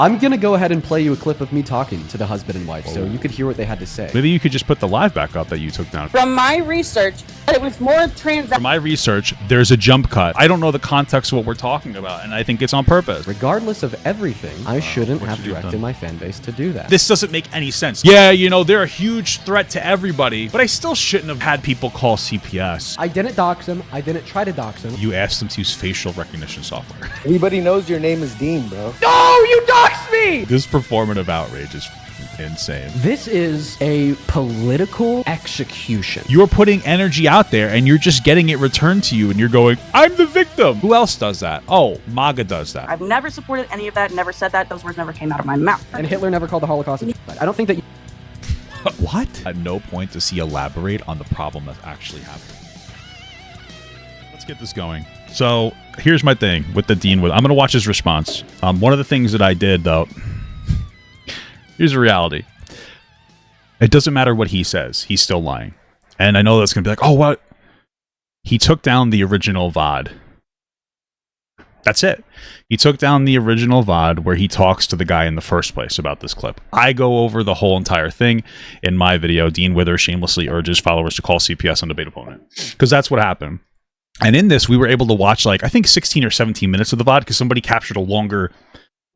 I'm going to go ahead and play you a clip of me talking to the husband and wife so you could hear what they had to say. Maybe you could just put the live back up that you took down. From my research, it was more From my research, there's a jump cut. I don't know the context of what we're talking about, and I think it's on purpose. Regardless of everything, I shouldn't have directed my fan base to do that. This doesn't make any sense. Yeah, you know, they're a huge threat to everybody, but I still shouldn't have had people call CPS. I didn't dox him. I didn't try to dox him. You asked them to use facial recognition software. Everybody knows your name is Dean, bro. No, you doxed me! This performative outrage is insane. This is a political execution. You're putting energy out there and you're just getting it returned to you and you're going, I'm the victim. Who else does that? Oh, MAGA does that. I've never supported any of that, never said that. Those words never came out of my mouth. And Hitler never called the Holocaust. I don't think that What? At no point does he elaborate on the problem that's actually happening. Let's get this going. So here's my thing with the Dean. I'm going to watch his response. One of the things that I did, though, here's the reality. It doesn't matter what he says. He's still lying. And I know that's going to be like, oh, what? He took down the original VOD. That's it. He took down the original VOD where he talks to the guy in the first place about this clip. I go over the whole entire thing in my video. Dean Withers shamelessly urges followers to call CPS on debate opponent. Because that's what happened. And in this, we were able to watch, like, I think 16 or 17 minutes of the VOD because somebody captured a longer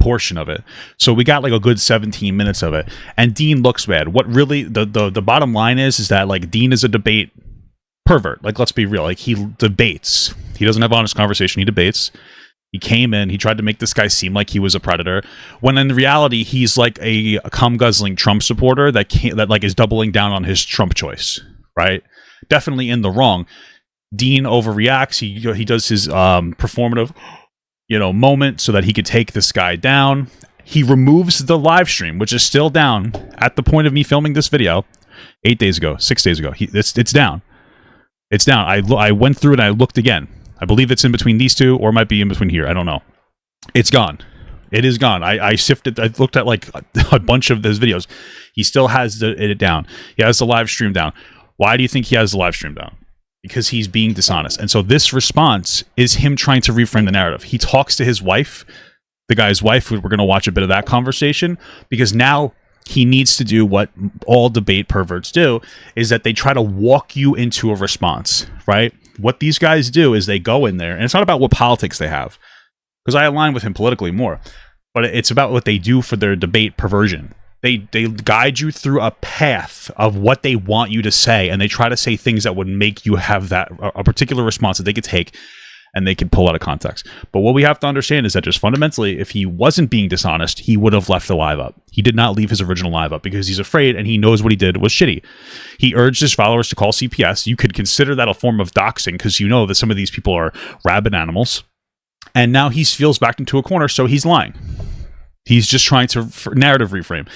portion of it. So we got like a good 17 minutes of it. And Dean looks bad. What really, the bottom line is that, like, Dean is a debate pervert. Like, let's be real. Like, he debates. He doesn't have honest conversation. He debates. He came in, he tried to make this guy seem like he was a predator, when in reality, he's like a cum-guzzling Trump supporter that like is doubling down on his Trump choice, right? Definitely in the wrong. Dean overreacts. He does his performative, moment so that he could take this guy down. He removes the live stream, which is still down at the point of me filming this video 6 days ago. It's down. It's down. I went through it and I looked again. I believe it's in between these two, or it might be in between here. I don't know. It's gone. It is gone. I sifted. I looked at like a bunch of those videos. He still has it down. He has the live stream down. Why do you think he has the live stream down? Because he's being dishonest. And so this response is him trying to reframe the narrative. He talks to his wife, the guy's wife. We're going to watch a bit of that conversation because now he needs to do what all debate perverts do, is that they try to walk you into a response, right? What these guys do is they go in there, and it's not about what politics they have, because I align with him politically more, but it's about what they do for their debate perversion. They guide you through a path of what they want you to say, and they try to say things that would make you have a particular response that they could take and they could pull out of context. But what we have to understand is that just fundamentally, if he wasn't being dishonest, he would have left the live up. He did not leave his original live up because he's afraid and he knows what he did was shitty. He urged his followers to call CPS. You could consider that a form of doxing because you know that some of these people are rabid animals. And now he feels backed into a corner, so he's lying. He's just trying to narrative reframe.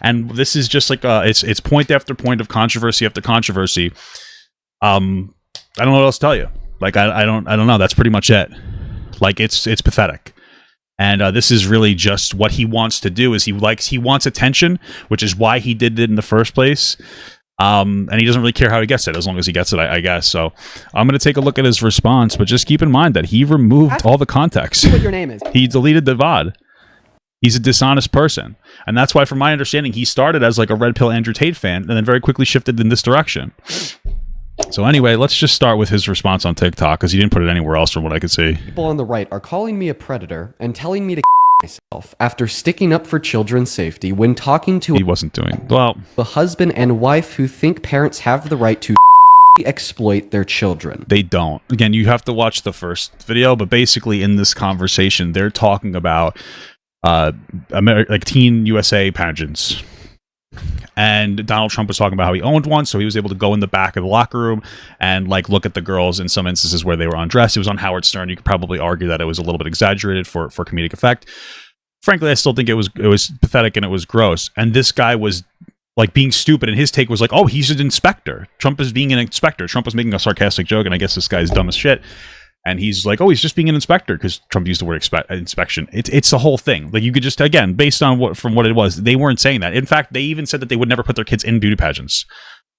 And this is just like, it's point after point of controversy after controversy. I don't know what else to tell you. Like, I don't know. That's pretty much it. Like, it's pathetic. And this is really just what he wants to do, is he wants attention, which is why he did it in the first place. And he doesn't really care how he gets it, as long as he gets it, I guess. So I'm going to take a look at his response, but just keep in mind that he removed all the context. what your name is. He deleted the VOD. He's a dishonest person. And that's why, from my understanding, he started as like a Red Pill Andrew Tate fan and then very quickly shifted in this direction. So anyway, let's just start with his response on TikTok, because he didn't put it anywhere else from what I could see. People on the right are calling me a predator and telling me to myself after sticking up for children's safety when talking to He wasn't doing well. the husband and wife who think parents have the right to exploit their children. They don't. Again, you have to watch the first video, but basically in this conversation, they're talking about like teen USA pageants. And Donald Trump was talking about how he owned one, so he was able to go in the back of the locker room and like look at the girls in some instances where they were undressed. It was on Howard Stern. You could probably argue that it was a little bit exaggerated for comedic effect. Frankly, I still think it was pathetic and it was gross. And this guy was like being stupid, and his take was like, oh, he's an inspector. Trump is being an inspector. Trump was making a sarcastic joke, and I guess this guy's dumb as shit. And he's like, oh, he's just being an inspector, because Trump used the word inspection. It's the whole thing. Like, you could just, again, based on what it was, they weren't saying that. In fact, they even said that they would never put their kids in beauty pageants.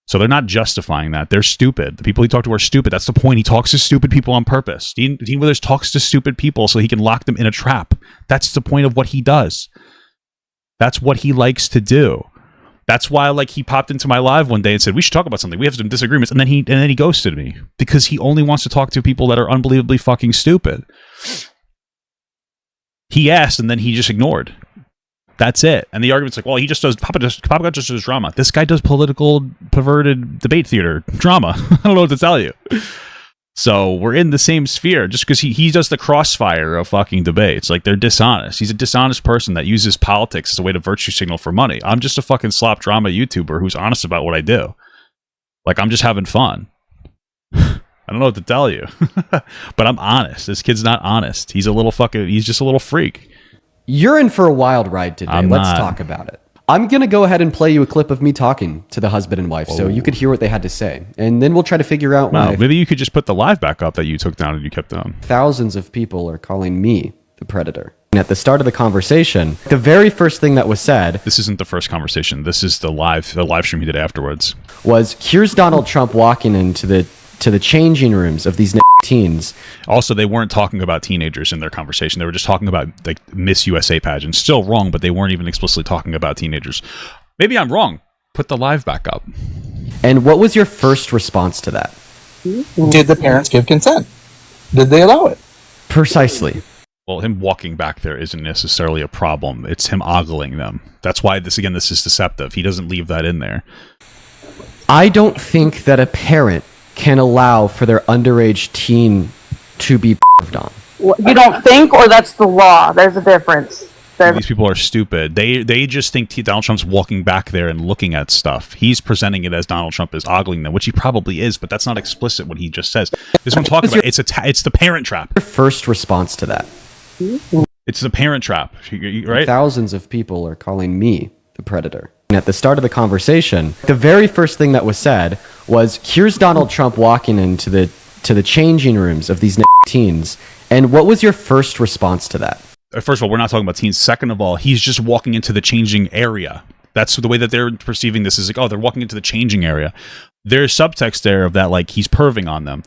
So they're not justifying that. They're stupid. The people he talked to are stupid. That's the point. He talks to stupid people on purpose. Dean Withers talks to stupid people so he can lock them in a trap. That's the point of what he does. That's what he likes to do. That's why, like, he popped into my live one day and said, we should talk about something. We have some disagreements. And then he ghosted me because he only wants to talk to people that are unbelievably fucking stupid. He asked and then he just ignored. That's it. And the argument's like, well, he just does, Papa God just does drama. This guy does political, perverted debate theater drama. I don't know what to tell you. So we're in the same sphere just because he does the crossfire of fucking debates. Like, they're dishonest. He's a dishonest person that uses politics as a way to virtue signal for money. I'm just a fucking slop drama YouTuber who's honest about what I do. Like, I'm just having fun. I don't know what to tell you. But I'm honest. This kid's not honest. He's just a little freak. You're in for a wild ride today. Let's talk about it. I'm going to go ahead and play you a clip of me talking to the husband and wife so you could hear what they had to say. And then we'll try to figure out why maybe you could just put the live back up that you took down and you kept down. thousands of people are calling me the predator. And at the start of the conversation, the very first thing that was said... This isn't the first conversation. This is the live stream he did afterwards. ...was, here's Donald Trump walking into the changing rooms of these teens. Also, they weren't talking about teenagers in their conversation. They were just talking about, like, Miss USA pageants. Still wrong, but they weren't even explicitly talking about teenagers. Maybe I'm wrong. Put the live back up. And what was your first response to that? Did the parents give consent? Did they allow it? Precisely. Well, him walking back there isn't necessarily a problem. It's him ogling them. That's why this is deceptive. He doesn't leave that in there. I don't think that a parent can allow for their underage teen to be on. You don't think, or that's the law? There's a difference. These people are stupid. They just think Donald Trump's walking back there and looking at stuff. He's presenting it as Donald Trump is ogling them, which he probably is, but that's not explicit what he just says. This is what I'm talking about. It's the parent trap. Your first response to that? It's the parent trap, right? Thousands of people are calling me the predator. And at the start of the conversation, the very first thing that was said was, here's Donald Trump walking into the changing rooms of these teens. And what was your first response to that? First of all, we're not talking about teens. Second of all, he's just walking into the changing area. That's the way that they're perceiving this, is like, oh, they're walking into the changing area. There's subtext there of that, like, he's perving on them.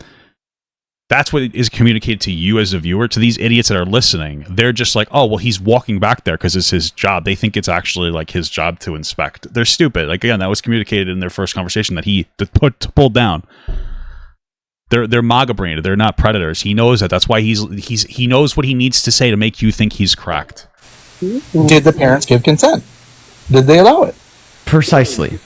That's what is communicated to you as a viewer. To these idiots that are listening, they're just like, oh, well, he's walking back there because it's his job. They think it's actually like his job to inspect. They're stupid. Like, again, that was communicated in their first conversation that he pulled down. They're MAGA brained. They're not predators. He knows that. That's why he knows what he needs to say to make you think he's cracked. Did the parents give consent? Did they allow it? Precisely.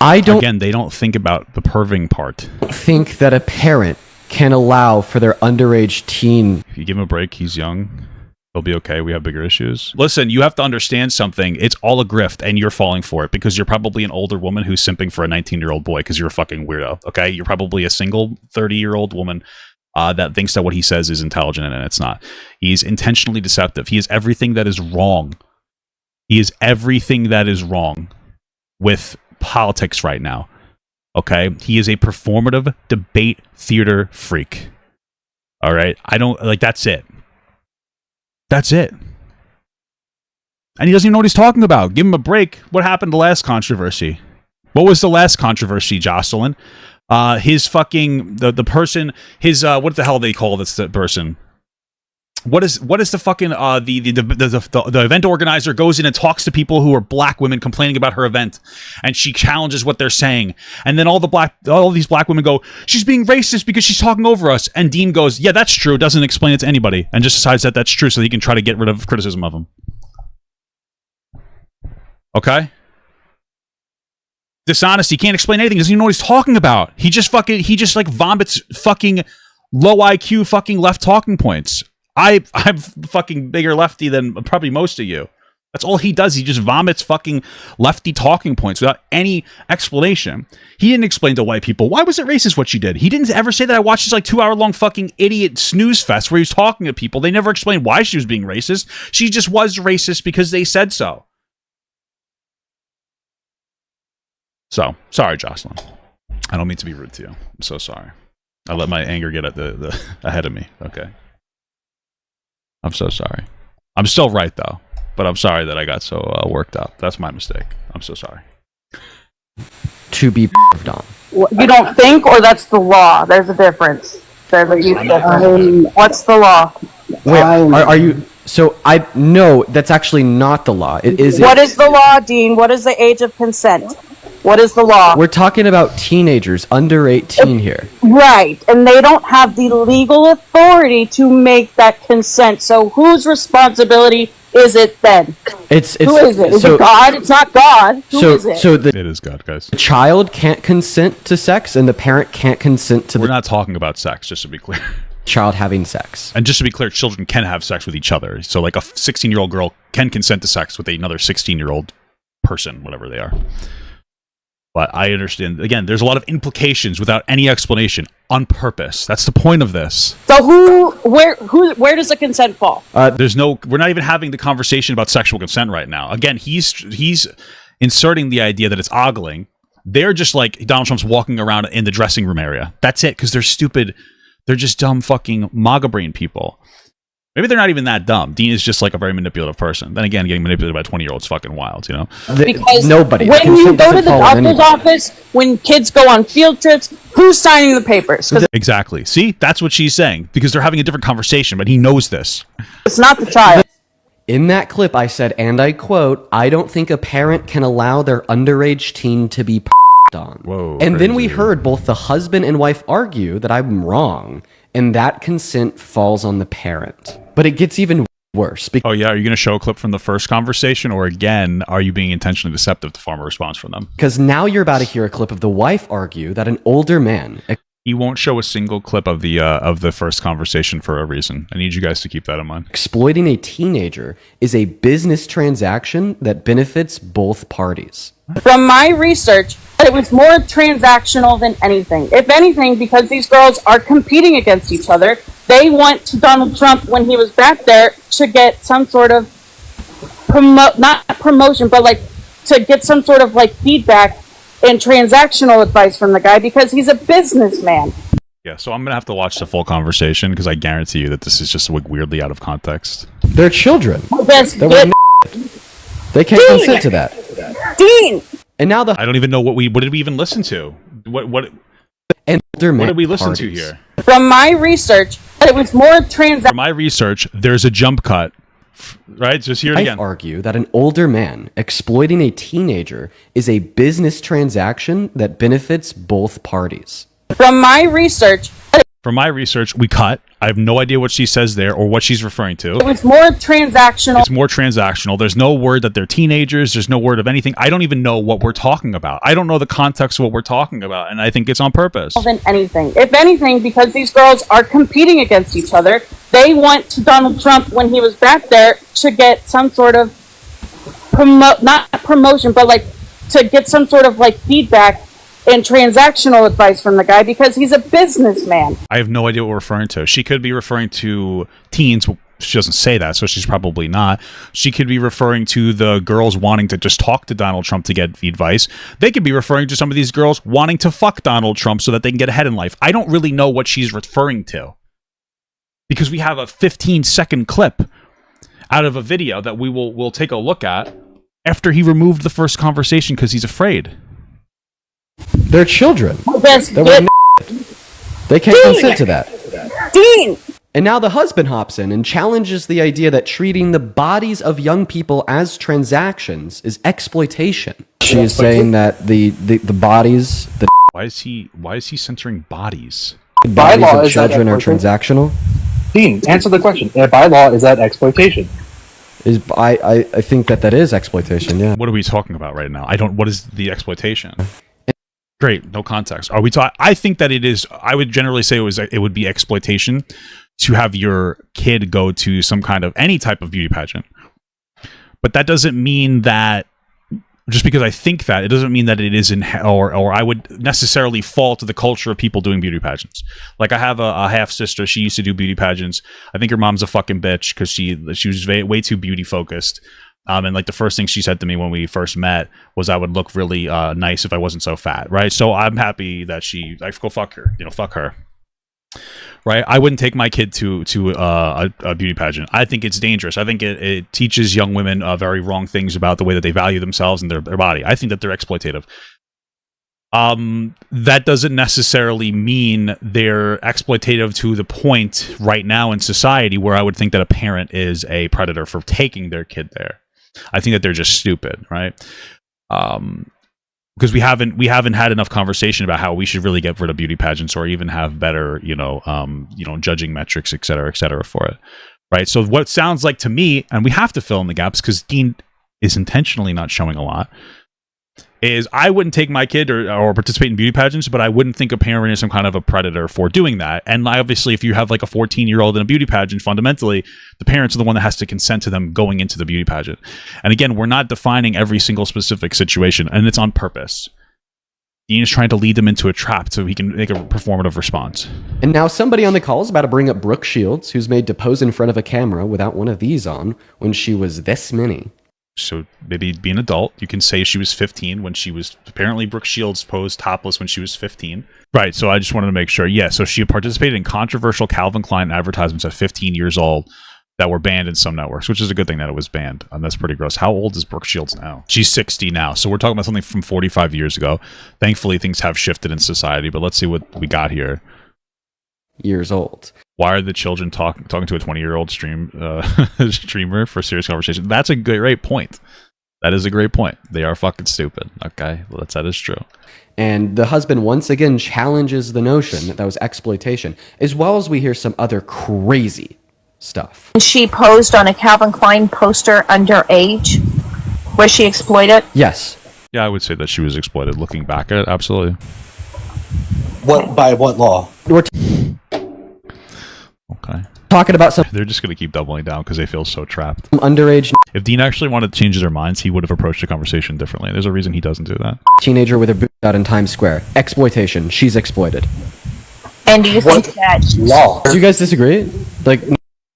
Again, they don't think about the perving part. Think that a parent can allow for their underage teen. If you give him a break, he's young. He'll be okay. We have bigger issues. Listen, you have to understand something. It's all a grift, and you're falling for it because you're probably an older woman who's simping for a 19-year-old boy because you're a fucking weirdo, okay? You're probably a single 30-year-old woman that thinks that what he says is intelligent, and it's not. He's intentionally deceptive. He is everything that is wrong. He is everything that is wrong with politics right now. Okay, he is a performative debate theater freak. All right, I don't like. That's it. That's it. And he doesn't even know what he's talking about. Give him a break. What happened to the last controversy? What was the last controversy, Jocelyn? His fucking the person. His what the hell they call this person? What is the fucking the event organizer goes in and talks to people who are black women complaining about her event, and she challenges what they're saying, and then all these black women go, she's being racist because she's talking over us, and Dean goes, yeah, that's true, doesn't explain it to anybody, and just decides that that's true so he can try to get rid of criticism of him. Okay? Dishonesty, can't explain anything, doesn't even know what he's talking about. He just like vomits fucking low IQ fucking left talking points. I'm fucking bigger lefty than probably most of you. That's all he does. He just vomits fucking lefty talking points without any explanation. He didn't explain to white people, why was it racist what she did? He didn't ever say that. I watched this like 2-hour-long fucking idiot snooze fest where he was talking to people. They never explained why she was being racist. She just was racist because they said so. So, sorry, Jocelyn. I don't mean to be rude to you. I'm so sorry. I let my anger get at the ahead of me. Okay. I'm so sorry. I'm still right, though. But I'm sorry that I got so worked up. That's my mistake. I'm so sorry. To be on. You don't think, or that's the law? There's a difference. What's the law? Wait, are you... So I no, that's actually not the law. It is. What is the law, Dean? What is the age of consent? What is the law? We're talking about teenagers under 18 here. Right, and they don't have the legal authority to make that consent. So whose responsibility is it then? It's Who is it? Is it God? It's not God. Who is it? So the It is God, guys. child can't consent to sex, and the parent can't consent to We're the not talking about sex, just to be clear. child having sex. And just to be clear, children can have sex with each other. So like a 16-year-old girl can consent to sex with another 16-year-old person, whatever they are. But I understand, again, there's a lot of implications without any explanation on purpose. That's the point of this. So where does the consent fall? We're not even having the conversation about sexual consent right now. Again, he's inserting the idea that it's ogling. They're just like Donald Trump's walking around in the dressing room area. That's it, because they're stupid. They're just dumb fucking MAGA brain people. Maybe they're not even that dumb. Dean is just like a very manipulative person. Then again, getting manipulated by a 20-year-old is fucking wild, you know? Because nobody. when you Consent go to doesn't the fall on doctor's anybody. office, when kids go on field trips, who's signing the papers? Because Exactly. See? That's what she's saying. Because they're having a different conversation, but he knows this. it's not the child. In that clip, I said, and I quote, "I don't think a parent can allow their underage teen to be on." Whoa, And then we crazy. heard both the husband and wife argue that I'm wrong, and that consent falls on the parent. But it gets even worse Oh, yeah? Are you going to show a clip from the first conversation? Or again, are you being intentionally deceptive to farm a response from them? because now you're about to hear a clip of the wife argue that an older man He won't show a single clip of the first conversation for a reason. I need you guys to keep that in mind. exploiting a teenager is a business transaction that benefits both parties. From my research, it was more transactional than anything. If anything, because these girls are competing against each other, they went to Donald Trump when he was back there to get some sort of not promotion, but like to get some sort of like feedback and transactional advice from the guy because he's a businessman. Yeah, so I'm going to have to watch the full conversation because I guarantee you that this is just like weirdly out of context. They're children. Yes, They were They can't consent to that. Dean! And now the I don't even know what did we even listen to? What older man did we listen to parties. here? From my research, it was more For my research, there's a jump cut, right? Just hear it I again. argue that an older man exploiting a teenager is a business transaction that benefits both parties. From my research, From my research, we cut. I have no idea what she says there or what she's referring to. it was more transactional It's more transactional. There's no word that they're teenagers. There's no word of anything. I don't even know what we're talking about. I don't know the context of what we're talking about, and I think it's on purpose. than anything. If anything, because these girls are competing against each other, they went to Donald Trump when he was back there to get some sort of not promotion, but like to get some sort of like feedback and transactional advice from the guy because he's a businessman. I have no idea what we're referring to. She could be referring to teens. She doesn't say that, so she's probably not. She could be referring to the girls wanting to just talk to Donald Trump to get advice. They could be referring to some of these girls wanting to fuck Donald Trump so that they can get ahead in life. I don't really know what she's referring to because we have a 15-second clip out of a video that we'll take a look at after he removed the first conversation because he's afraid. They're children. Yes, They were They can't consent to that. Dean! And now the husband hops in and challenges the idea that treating the bodies of young people as transactions is exploitation. She is saying that the bodies, the Why is he censoring bodies? bodies Bylaw of is that children are exploitation? transactional. Dean, answer the question. By law, is that exploitation? I think that is exploitation. Yeah. What are we talking about right now? What is the exploitation? Great, no context. Are we talking? I think that it is. I would generally say it would be exploitation to have your kid go to some kind of any type of beauty pageant. But that doesn't mean that just because I think that, it doesn't mean that it is or I would necessarily fall to the culture of people doing beauty pageants. Like I have a half sister. She used to do beauty pageants. I think her mom's a fucking bitch because she was way too beauty focused. And like the first thing she said to me when we first met was I would look really nice if I wasn't so fat, right? So I'm happy that go fuck her, fuck her, right? I wouldn't take my kid to a beauty pageant. I think it's dangerous. I think it teaches young women very wrong things about the way that they value themselves and their body. I think that they're exploitative. That doesn't necessarily mean they're exploitative to the point right now in society where I would think that a parent is a predator for taking their kid there. I think that they're just stupid, right? Because we haven't had enough conversation about how we should really get rid of beauty pageants or even have better, judging metrics, et cetera, for it, right? So what it sounds like to me, and we have to fill in the gaps because Dean is intentionally not showing a lot, is I wouldn't take my kid or participate in beauty pageants, but I wouldn't think a parent is some kind of a predator for doing that. And obviously, if you have like a 14-year-old in a beauty pageant, fundamentally, the parents are the one that has to consent to them going into the beauty pageant. And again, we're not defining every single specific situation, and it's on purpose. Dean is trying to lead them into a trap so he can make a performative response. And now somebody on the call is about to bring up Brooke Shields, who's made to pose in front of a camera without one of these on when she was this mini. So maybe be an adult. You can say she was 15 when she was... Apparently, Brooke Shields posed topless when she was 15. Right, so I just wanted to make sure. Yeah, so she participated in controversial Calvin Klein advertisements at 15 years old that were banned in some networks, which is a good thing that it was banned. That's pretty gross. How old is Brooke Shields now? She's 60 now, so we're talking about something from 45 years ago. Thankfully, things have shifted in society, but let's see what we got here. Years old. Why are the children talking to a 20-year-old streamer for serious conversation? That's a great point. That is a great point. They are fucking stupid. Okay, well, that is true. And the husband once again challenges the notion that was exploitation, as well as we hear some other crazy stuff. She posed on a Calvin Klein poster underage. Was she exploited? Yes. Yeah, I would say that she was exploited. Looking back at it, absolutely. What by what law? We're Okay. talking about some They're just going to keep doubling down because they feel so trapped. underage If Dean actually wanted to change their minds, he would have approached the conversation differently. There's a reason he doesn't do that. teenager with her boobs out in Times Square. Exploitation. She's exploited. And do you think that Law. Do you guys disagree? Like,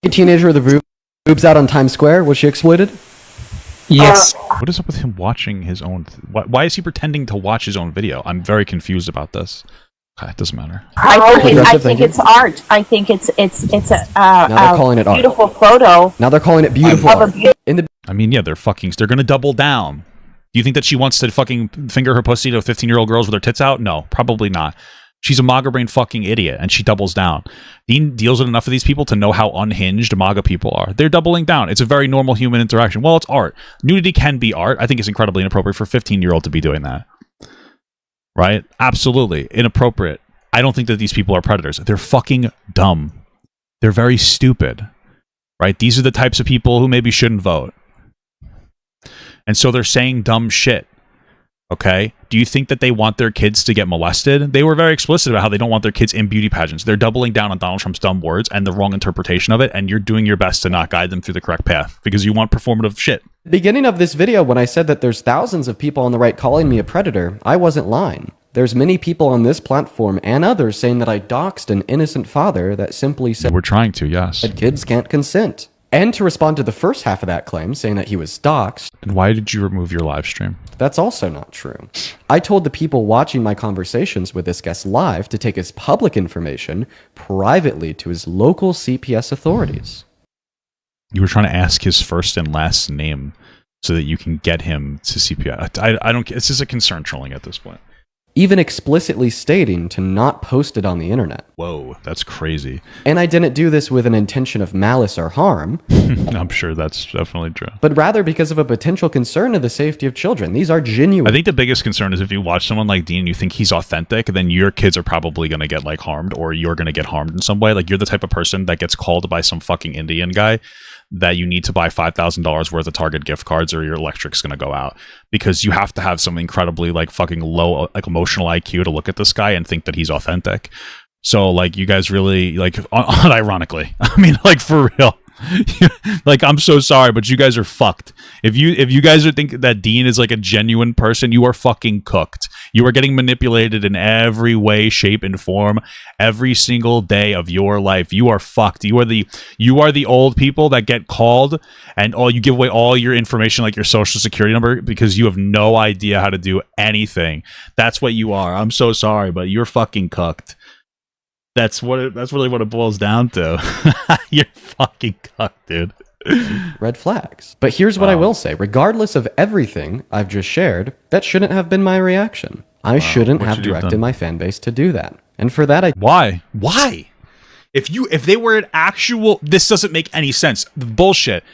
a teenager with her boobs out on Times Square, was she exploited? Yes. What is up with him watching his own... Why is he pretending to watch his own video? I'm very confused about this. Okay, it doesn't matter. I Progressive think thinking. it's art. I think it's Now they're calling it art. beautiful photo Now they're calling it beautiful. of a beautiful. In the I mean, yeah, they're going to double down. Do you think that she wants to fucking finger her pussy to 15-year-old girls with her tits out? No, probably not. She's a MAGA brain fucking idiot, and she doubles down. Dean deals with enough of these people to know how unhinged MAGA people are. They're doubling down. It's a very normal human interaction. Well, it's art. Nudity can be art. I think it's incredibly inappropriate for a 15-year-old to be doing that. Right? Absolutely. Inappropriate. I don't think that these people are predators. They're fucking dumb. They're very stupid. Right? These are the types of people who maybe shouldn't vote. And so they're saying dumb shit. Okay? Do you think that they want their kids to get molested? They were very explicit about how they don't want their kids in beauty pageants. They're doubling down on Donald Trump's dumb words and the wrong interpretation of it, and you're doing your best to not guide them through the correct path because you want performative shit. beginning of this video, when I said that there's thousands of people on the right calling me a predator, I wasn't lying. There's many people on this platform and others saying that I doxed an innocent father that simply said We're trying to, yes. that kids can't consent. And to respond to the first half of that claim, saying that he was doxed, And why did you remove your live stream? that's also not true. I told the people watching my conversations with this guest live to take his public information privately to his local CPS authorities. You were trying to ask his first and last name so that you can get him to CPS. I don't. This is a concern trolling at this point. Even explicitly stating to not post it on the internet. Whoa, that's crazy. And I didn't do this with an intention of malice or harm, I'm sure that's definitely true. but rather because of a potential concern of the safety of children. These are I genuine. think the biggest concern is if you watch someone like Dean and you think he's authentic, then your kids are probably going to get like harmed, or you're going to get harmed in some way. Like you're the type of person that gets called by some fucking Indian guy that you need to buy $5,000 worth of Target gift cards or your electric's going to go out, because you have to have some incredibly like fucking low like emotional IQ to look at this guy and think that he's authentic. So like you guys really like unironically, I mean like for real. Like I'm so sorry, but you guys are fucked. If you guys are thinking that Dean is like a genuine person, you are fucking cooked. You are getting manipulated in every way, shape, and form every single day of your life. You are fucked. You are the old people that get called and you give away all your information, like your social security number, because you have no idea how to do anything. That's what you are. I'm so sorry, but you're fucking cooked. That's really what it boils down to. You're fucking cucked, dude. Red flags. But here's what I will say. Regardless of everything I've just shared, that shouldn't have been my reaction. I shouldn't What have should you have directed done? my fan base to do that. And for that, I Why? Why? If they were an actual, this doesn't make any sense. Bullshit.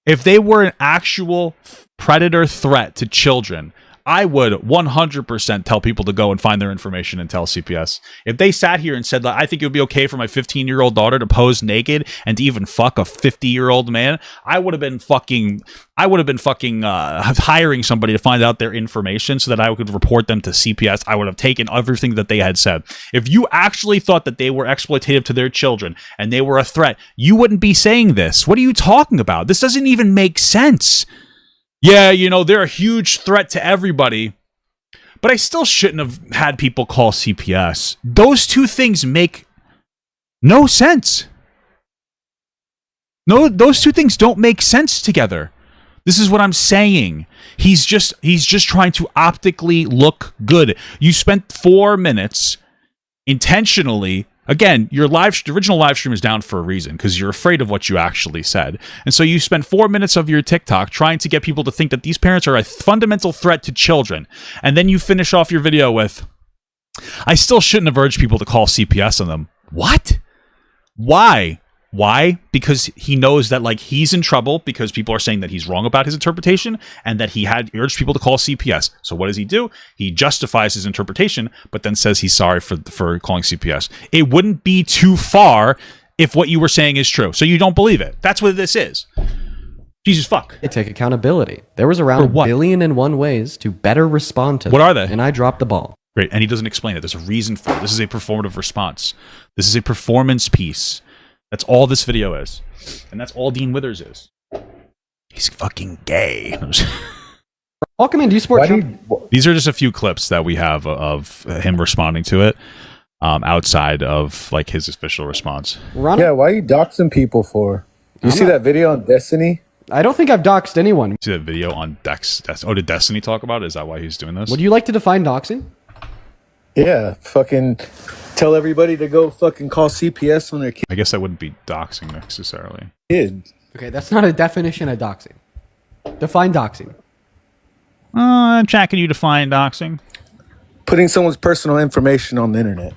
If they were an actual predator threat to children, I would 100% tell people to go and find their information and tell CPS. If they sat here and said, I think it would be okay for my 15-year-old daughter to pose naked and to even fuck a 50-year-old man, I would have been fucking hiring somebody to find out their information so that I could report them to CPS. I would have taken everything that they had said. If you actually thought that they were exploitative to their children and they were a threat, you wouldn't be saying this. What are you talking about? This doesn't even make sense. Yeah, they're a huge threat to everybody, but I still shouldn't have had people call CPS. Those two things make no sense. No, those two things don't make sense together. This is what I'm saying. He's just trying to optically look good. You spent 4 minutes intentionally. Again, your original live stream is down for a reason, because you're afraid of what you actually said. And so you spent 4 minutes of your TikTok trying to get people to think that these parents are a fundamental threat to children. And then you finish off your video with, I still shouldn't have urged people to call CPS on them. What? Why? Why? Because he knows that he's in trouble because people are saying that he's wrong about his interpretation and that he had urged people to call CPS. So what does he do? He justifies his interpretation, but then says he's sorry for calling CPS. It wouldn't be too far if what you were saying is true. So you don't believe it. That's what this is. Jesus fuck. They take accountability. There was around 1 billion and one ways to better respond to them. What are they? And I dropped the ball. Great. And he doesn't explain it. There's a reason for it. This is a performative response. This is a performance piece. That's all this video is. And that's all Dean Withers is. He's fucking gay. Welcome in. Do you support Trump? These are just a few clips that we have of him responding to it outside of his official response. Yeah, why are you doxing people for? You see that video on Destiny? I don't think I've doxed anyone. See that video on Dex? Oh, did Destiny talk about it? Is that why he's doing this? Would you like to define doxing? Yeah, fucking tell everybody to go fucking call CPS on their I guess that wouldn't be doxing necessarily. kids. Okay, that's not a definition of doxing. Define doxing. Jack, can you define doxing? Putting someone's personal information on the internet.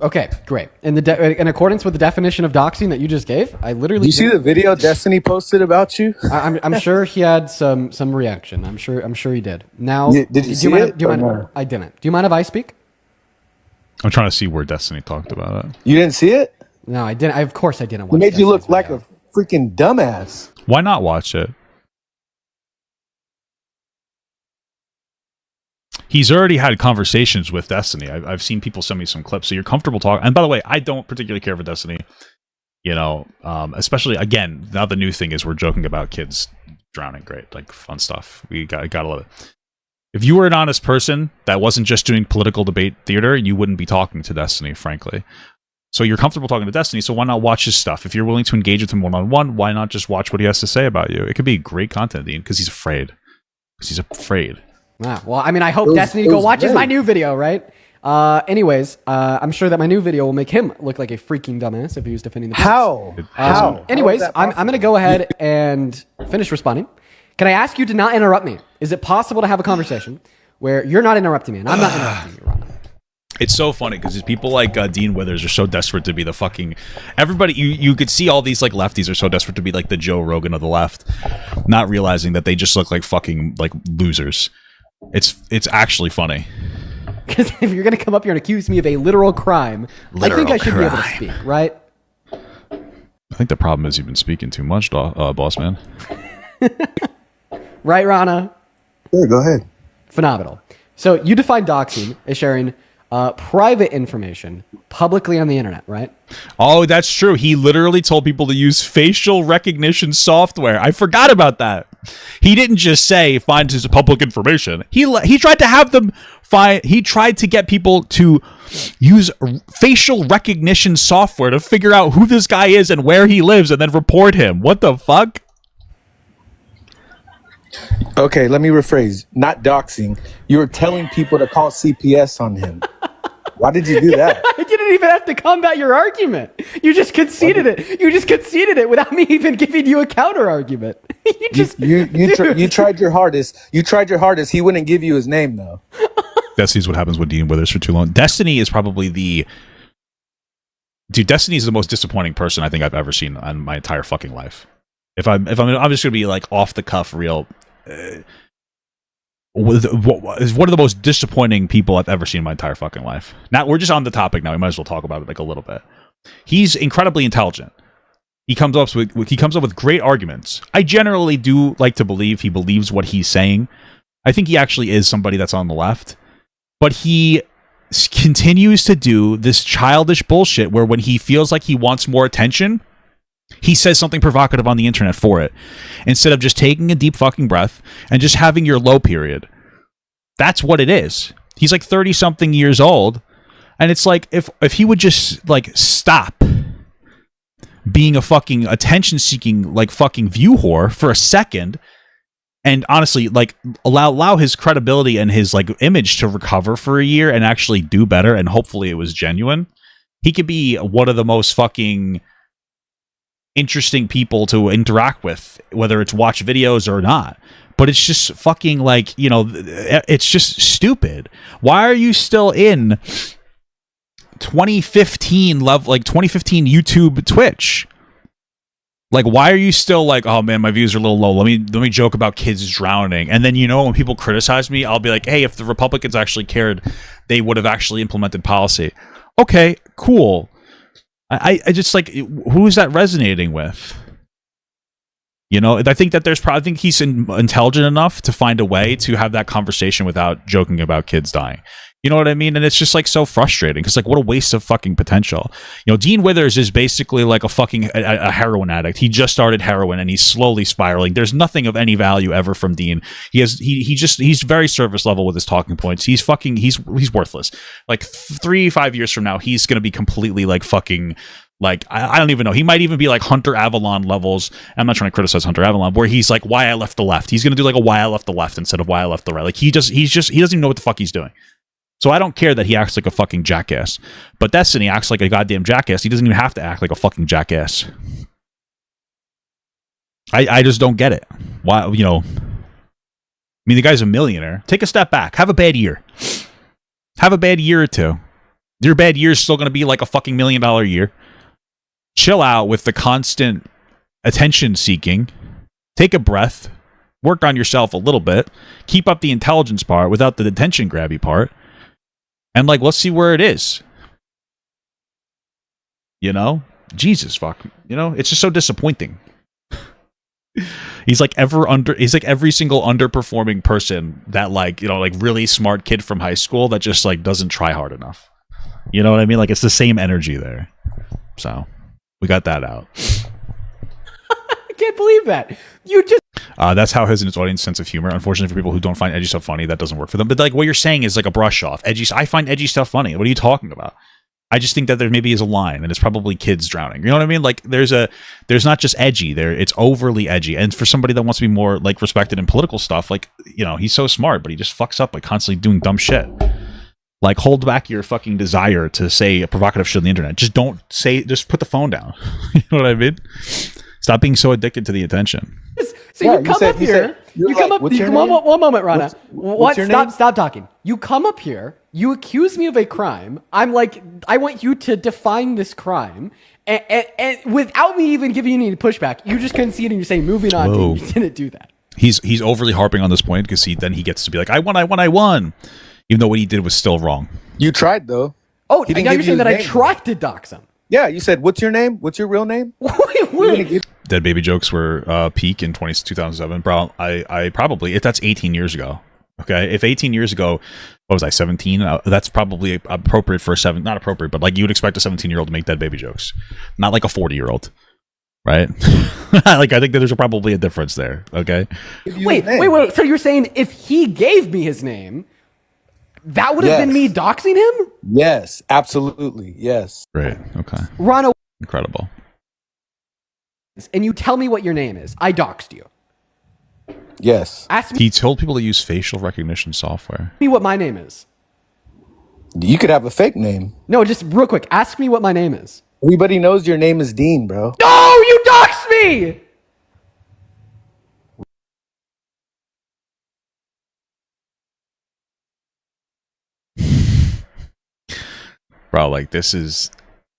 Okay, great. In accordance with the definition of doxing that you just gave, I literally. You see the video Destiny posted about you? I'm sure he had some reaction. I'm sure he did. Now, did you see it? I didn't. Do you mind if I speak? I'm trying to see where Destiny talked about it. You didn't see it? No, I didn't. Of course, I didn't. It made you look like a freaking dumbass. Why not watch it? He's already had conversations with Destiny. I've seen people send me some clips. So you're comfortable talking. And by the way, I don't particularly care for Destiny. Especially, again, now the new thing is we're joking about kids drowning. Great, fun stuff. We gotta love it. If you were an honest person that wasn't just doing political debate theater, you wouldn't be talking to Destiny, frankly. So you're comfortable talking to Destiny, so why not watch his stuff? If you're willing to engage with him one-on-one, why not just watch what he has to say about you? It could be great content, Dean, because he's afraid. Well, I hope Destiny go watches my new video, right? Anyways, I'm sure that my new video will make him look like a freaking dumbass if he was defending the police. How? Anyways, I'm going to go ahead and finish responding. Can I ask you to not interrupt me? Is it possible to have a conversation where you're not interrupting me and I'm not interrupting you, Ron? It's so funny because people like Dean Withers are so desperate to be the fucking... Everybody, you could see all these lefties are so desperate to be the Joe Rogan of the left, not realizing that they just look like fucking losers. It's actually funny. Because if you're going to come up here and accuse me of a literal crime, I think I should be able to speak, right? I think the problem is you've been speaking too much, boss man. Right, Rana? Yeah, go ahead. Phenomenal. So you define doxing as sharing private information publicly on the internet, right? Oh, that's true. He literally told people to use facial recognition software. I forgot about that. He didn't just say find his public information. He tried to have them find. He tried to get people to use facial recognition software to figure out who this guy is and where he lives, and then report him. What the fuck? Okay, let me rephrase. Not doxing. You were telling people to call CPS on him. Why did you do that? I didn't even have to combat your argument. You just conceded it. You just conceded it without me even giving you a counter argument. You tried your hardest. You tried your hardest. He wouldn't give you his name though. Destiny's what happens when Dean withers for too long. Destiny is probably Destiny is the most disappointing person I think I've ever seen in my entire fucking life. I'm just gonna be like off the cuff real. Is one of the most disappointing people I've ever seen in my entire fucking life. Now we're just on the topic now. We might as well talk about it like a little bit. He's incredibly intelligent. He comes up with great arguments. I generally do like to believe he believes what he's saying. I think he actually is somebody that's on the left, but he continues to do this childish bullshit where when he feels like he wants more attention, he says something provocative on the internet for it, instead of just taking a deep fucking breath and just having your low period. That's what it is. He's like 30 something years old, and it's like if he would just like stop being a fucking attention seeking like fucking view whore for a second, and honestly like allow his credibility and his like image to recover for a year and actually do better, and hopefully it was genuine, he could be one of the most fucking interesting people to interact with, whether it's watch videos or not. But it's just fucking like, you know, it's just stupid. Why are you still in 2015 like 2015 YouTube Twitch? Like, why are you still like, oh man, my views are a little low, let me joke about kids drowning? And then, you know, when people criticize me, I'll be like, hey, if the Republicans actually cared, they would have actually implemented policy. Okay, cool. I just like, who is that resonating with? You know, I think that I think he's intelligent enough to find a way to have that conversation without joking about kids dying. You know what I mean? And it's just like so frustrating because like what a waste of fucking potential. You know, Dean Withers is basically like a fucking a heroin addict. He just started heroin and he's slowly spiraling. There's nothing of any value ever from Dean. He's very surface level with his talking points. He's worthless. Like 3-5 years from now, he's gonna be completely like fucking like I don't even know. He might even be like Hunter Avalon levels. I'm not trying to criticize Hunter Avalon, where he's like why I left the left. He's gonna do like a why I left the left instead of why I left the right. Like he doesn't even know what the fuck he's doing. So I don't care that he acts like a fucking jackass. But Destiny acts like a goddamn jackass. He doesn't even have to act like a fucking jackass. I just don't get it. Why, you know? I mean, the guy's a millionaire. Take a step back. Have a bad year. Have a bad year or two. Your bad year is still going to be like a fucking $1 million year. Chill out with the constant attention seeking. Take a breath. Work on yourself a little bit. Keep up the intelligence part without the attention grabby part. And like, let's see where it is. You know? Jesus fuck. You know, it's just so disappointing. He's like every single underperforming person that like, you know, like really smart kid from high school that just like doesn't try hard enough. You know what I mean? Like it's the same energy there. So we got that out. I can't believe that. You just that's how his and his audience sense of humor. Unfortunately, for people who don't find edgy stuff funny, that doesn't work for them. But like what you're saying is like a brush off. I find edgy stuff funny. What are you talking about? I just think that there maybe is a line, and it's probably kids drowning. You know what I mean? Like there's not just edgy there; it's overly edgy. And for somebody that wants to be more like respected in political stuff, like you know, he's so smart, but he just fucks up by constantly doing dumb shit. Like hold back your fucking desire to say a provocative shit on the internet. Just don't say. Just put the phone down. You know what I mean? Stop being so addicted to the attention. So yeah, you come up here. You come up. One moment, Rana. What? Stop talking. You come up here. You accuse me of a crime. I'm like, I want you to define this crime, and without me even giving you any pushback, you just concede and you're saying, moving on. Dude, you didn't do that. He's overly harping on this point because then he gets to be like, I won, even though what he did was still wrong. You tried though. Oh, now you're saying that I tried to dox him. Yeah, you said, "What's your name? What's your real name?" Wait. Dead baby jokes were peak in 2007. Bro, I probably, if that's 18 years ago. Okay, if 18 years ago, what was I, 17? That's probably appropriate for not appropriate, but like you would expect a 17-year-old to make dead baby jokes, not like a 40-year-old, right? Like I think that there's probably a difference there. Okay. Wait. So you're saying if he gave me his name, that would have been me doxing him? Yes, absolutely. Yes. Right. Okay. Rana. Incredible. And you tell me what your name is. I doxed you. Yes. Ask me. He told people to use facial recognition software. Me what my name is. You could have a fake name. No, just real quick. Ask me what my name is. Everybody knows your name is Dean, bro. No, you doxed me! Bro, like, this is,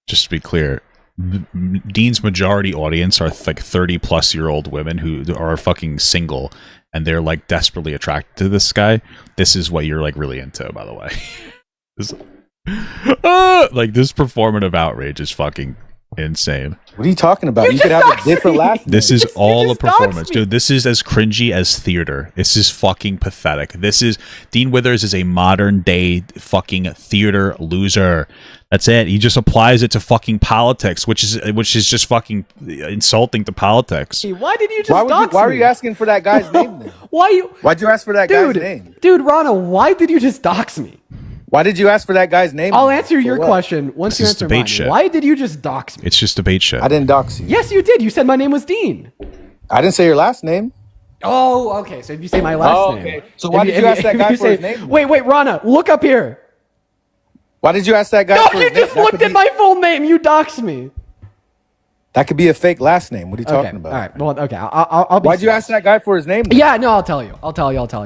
just to be clear, Dean's majority audience are like 30-plus-year-old women who are fucking single, and they're like desperately attracted to this guy. This is what you're like really into, by the way. Like, this performative outrage is fucking insane. What are you talking about? You could have a different last name. This is all a just doxed performance, me. dude. This is as cringy as theater. This is fucking pathetic. This is Dean Withers is a modern day fucking theater loser. That's it. He just applies it to fucking politics, which is just fucking insulting to politics. Why did you just dox why were me? you asking for that guy's name then? Why'd you ask for that guy's name? Dude, Rana, why did you just dox me? Why did you ask for that guy's name? I'll answer For your what? question once you This is answer debate mine. shit. Why did you just dox me? It's just debate shit. I didn't dox you. Yes, you did. You said my name was Dean. I didn't say your last name. Oh, okay. So if you say my last name. Okay. So why did you ask that guy for his name? Wait, Rana, look up here. Why did you ask that guy No, for you his name? just looked at my full name. You doxed me. That could be a fake last name. What are you Okay. talking about? All right. Well, okay. I'll be Why'd you ask that guy for his name then? Yeah, no, I'll tell you. I'll tell you. It's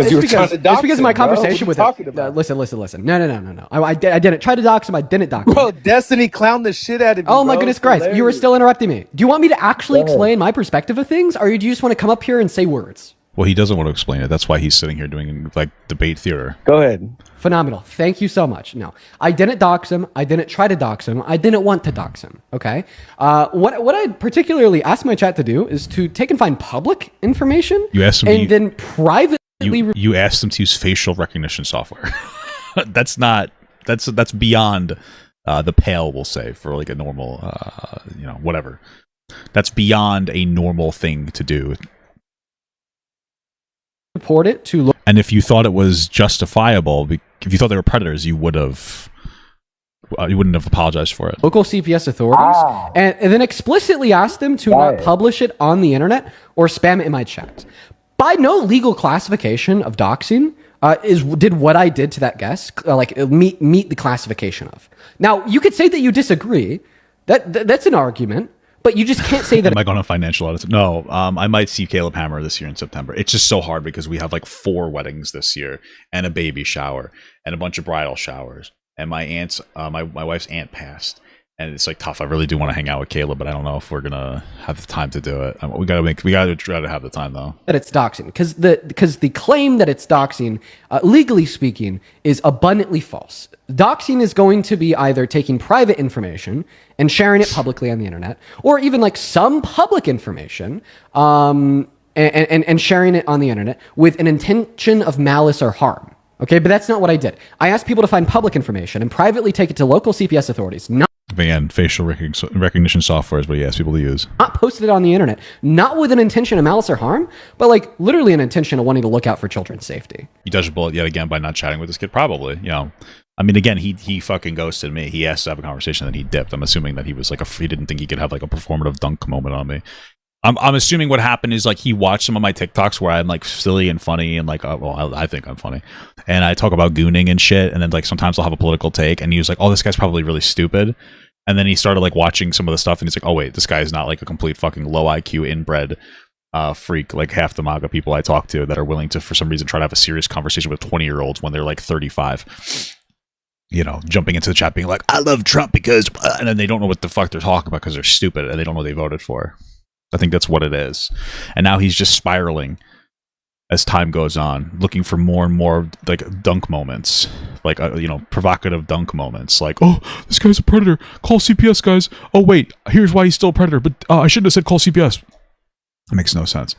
you were trying to dox it's because of him, my bro. What conversation are you with talking him. about? Listen. No. I didn't try to dox him. I didn't dox him. Bro, Destiny clowned the shit out of you. Oh my bro. goodness It's Christ! You were hilarious. still interrupting me. Do you want me to actually Go ahead. explain my perspective of things, or do you just want to come up here and say words? Well, he doesn't want to explain it. That's why he's sitting here doing like debate theater. Go ahead. Phenomenal. Thank you so much. No, I didn't dox him. I didn't try to dox him. I didn't want to dox him. Okay. What I particularly asked my chat to do is to take and find public information. You asked him and then privately. You asked him to use facial recognition software. That's beyond the pale, we'll say, for like a normal, whatever. That's beyond a normal thing to do. Report it to And if you thought it was justifiable, if you thought they were predators, you wouldn't have apologized for it. local CPS authorities and then explicitly ask them to not publish it on the internet or spam it in my chat. By no legal classification of doxing did what I did to that guest meet the classification of. Now, you could say that you disagree. That's an argument. But you just can't say that. Am I going to financial audit? No, I might see Caleb Hammer this year in September. It's just so hard because we have like 4 weddings this year and a baby shower and a bunch of bridal showers. And my aunt's, my wife's aunt passed, and it's like tough. I really do want to hang out with Caleb, but I don't know if we're gonna have the time to do it. We gotta try to have the time though. That it's doxing, because the claim that it's doxing, legally speaking, is abundantly false. Doxing is going to be either taking private information and sharing it publicly on the internet, or even like some public information, and sharing it on the internet with an intention of malice or harm. Okay, but that's not what I did. I asked people to find public information and privately take it to local CPS authorities, not Again, facial recognition software is what he asked people to use. posted it on the internet, not with an intention of malice or harm, but like literally an intention of wanting to look out for children's safety. You dodged a bullet yet again by not chatting with this kid. Probably, I mean, again, he fucking ghosted me. He asked to have a conversation, and he dipped. I'm assuming that he was like he didn't think he could have like a performative dunk moment on me. I'm assuming what happened is like he watched some of my TikToks where I'm like silly and funny and like, I think I'm funny, and I talk about gooning and shit, and then like sometimes I'll have a political take, and he was like, oh, this guy's probably really stupid, and then he started like watching some of the stuff, and he's like, oh wait, this guy is not like a complete fucking low IQ inbred freak like half the MAGA people I talk to that are willing to for some reason try to have a serious conversation with 20-year-olds when they're like 35. Jumping into the chat being like, I love Trump because, and then they don't know what the fuck they're talking about because they're stupid and they don't know what they voted for. I think that's what it is. And now he's just spiraling as time goes on, looking for more and more like dunk moments, like, provocative dunk moments. Like, oh, this guy's a predator. Call CPS, guys. Oh, wait, here's why he's still a predator. But I shouldn't have said call CPS. It makes no sense.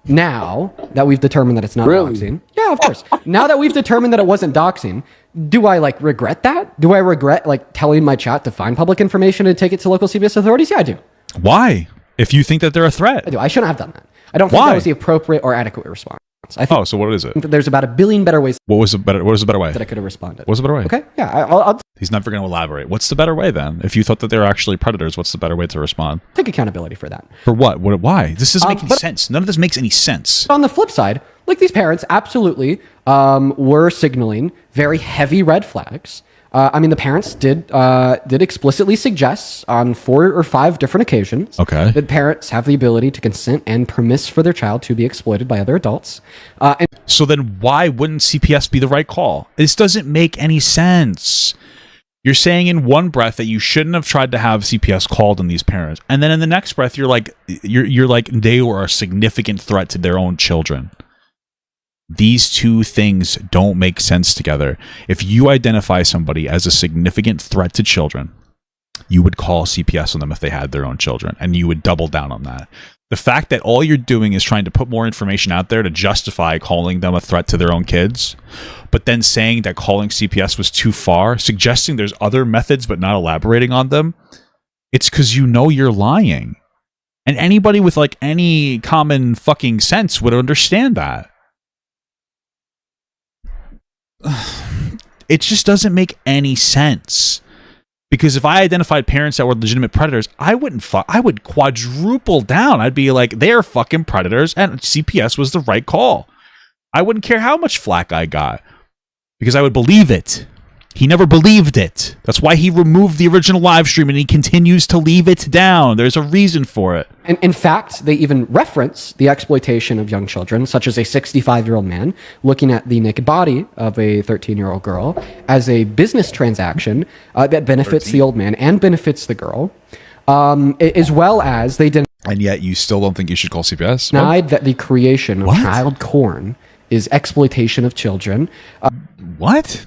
Now that we've determined that it's not Really? doxing. Yeah, of course. Now that we've determined that it wasn't doxing, do I like regret that? Do I regret like telling my chat to find public information and take it to local CPS authorities? Yeah, I do. Why? If you think that they're a threat. I do. I shouldn't have done that. I don't think Why? that was the appropriate or adequate response. I think So what is it? that there's about a billion better ways What was the better way? that I could have responded. What's the better way? Okay, yeah, I'll He's never going to elaborate. What's the better way then? If you thought that they were actually predators, what's the better way to respond? take accountability for that. For what? Why? This doesn't make any but- sense. None of this makes any sense. On the flip side, like these parents absolutely were signaling very heavy red flags. The parents did explicitly suggest on 4 or 5 different occasions that parents have the ability to consent and permit for their child to be exploited by other adults. So then why wouldn't CPS be the right call? This doesn't make any sense. You're saying in one breath that you shouldn't have tried to have CPS called on these parents, and then in the next breath you're like they were a significant threat to their own children. These two things don't make sense together. If you identify somebody as a significant threat to children, you would call CPS on them if they had their own children, and you would double down on that. The fact that all you're doing is trying to put more information out there to justify calling them a threat to their own kids, but then saying that calling CPS was too far, suggesting there's other methods but not elaborating on them, it's because you know you're lying. And anybody with like any common fucking sense would understand that. It just doesn't make any sense. Because if I identified parents that were legitimate predators, I would quadruple down. I'd be like, they're fucking predators, and CPS was the right call. I wouldn't care how much flack I got, because I would believe it. He never believed it. That's why he removed the original live stream, and he continues to leave it down. There's a reason for it. And in fact, they even reference the exploitation of young children, such as a 65-year-old man looking at the naked body of a 13-year-old girl as a business transaction that benefits 13. the old man and benefits the girl, as well as they And yet you still don't think you should call CPS? denied that the creation of What? child porn is exploitation of children. What?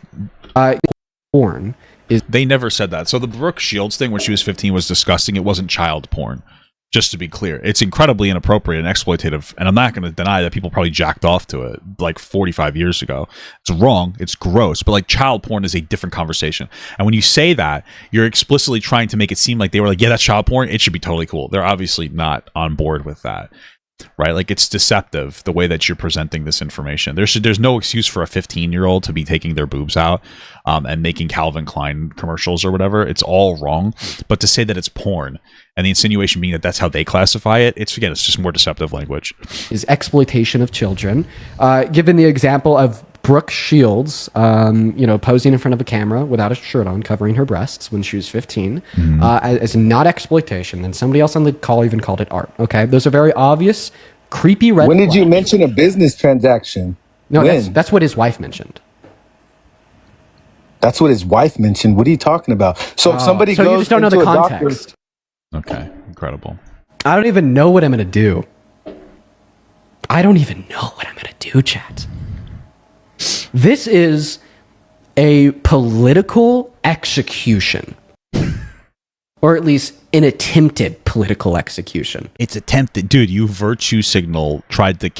Porn is They never said that. So the Brooke Shields thing when she was 15 was disgusting. It wasn't child porn. Just to be clear, it's incredibly inappropriate and exploitative, and I'm not going to deny that people probably jacked off to it like 45 years ago. It's wrong, it's gross, but like child porn is a different conversation. And when you say that, you're explicitly trying to make it seem like they were like, yeah, that's child porn, it should be totally cool. They're obviously not on board with that. Right? Like, it's deceptive the way that you're presenting this information. There's no excuse for a 15-year-old to be taking their boobs out and making Calvin Klein commercials or whatever. It's all wrong. But to say that it's porn and the insinuation being that that's how they classify it, it's just more deceptive language. is exploitation of children. Given the example of Brooke Shields, posing in front of a camera without a shirt on, covering her breasts when she was 15, as not exploitation, then somebody else on the call even called it art. Okay, those are very obvious, creepy red When did you flags. mention a business transaction? No, When? that's what his wife mentioned. That's what his wife mentioned. What are you talking about? So if somebody So goes you just don't know into the a doctor, context. Okay, incredible. I don't even know what I'm going to do. I don't even know what I'm going to do, chat. This is a political execution. Or at least an attempted political execution. It's attempted, dude. You virtue signal tried to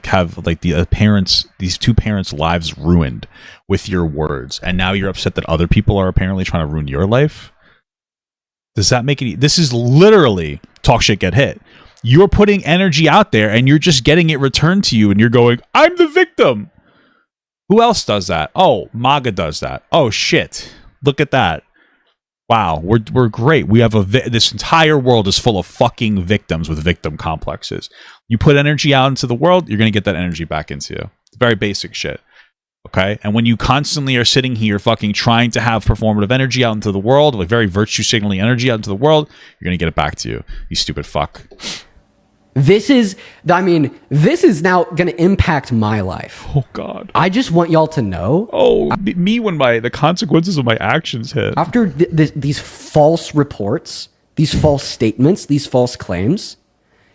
have the parents, these two parents' lives ruined with your words, and now you're upset that other people are apparently trying to ruin your life. Does that make any? This is literally talk shit, get hit. You're putting energy out there, and you're just getting it returned to you, and you're going, "I'm the victim." Who else does that? Oh, MAGA does that. Oh shit! Look at that. Wow, we're great. We have this entire world is full of fucking victims with victim complexes. You put energy out into the world, you're going to get that energy back into you. It's very basic shit. Okay? And when you constantly are sitting here fucking trying to have performative energy out into the world, like very virtue signaling energy out into the world, you're going to get it back to you. You stupid fuck. This is now going to impact my life. Oh God. I just want y'all to know. Oh, me when the consequences of my actions hit. After these false reports, these false statements, these false claims,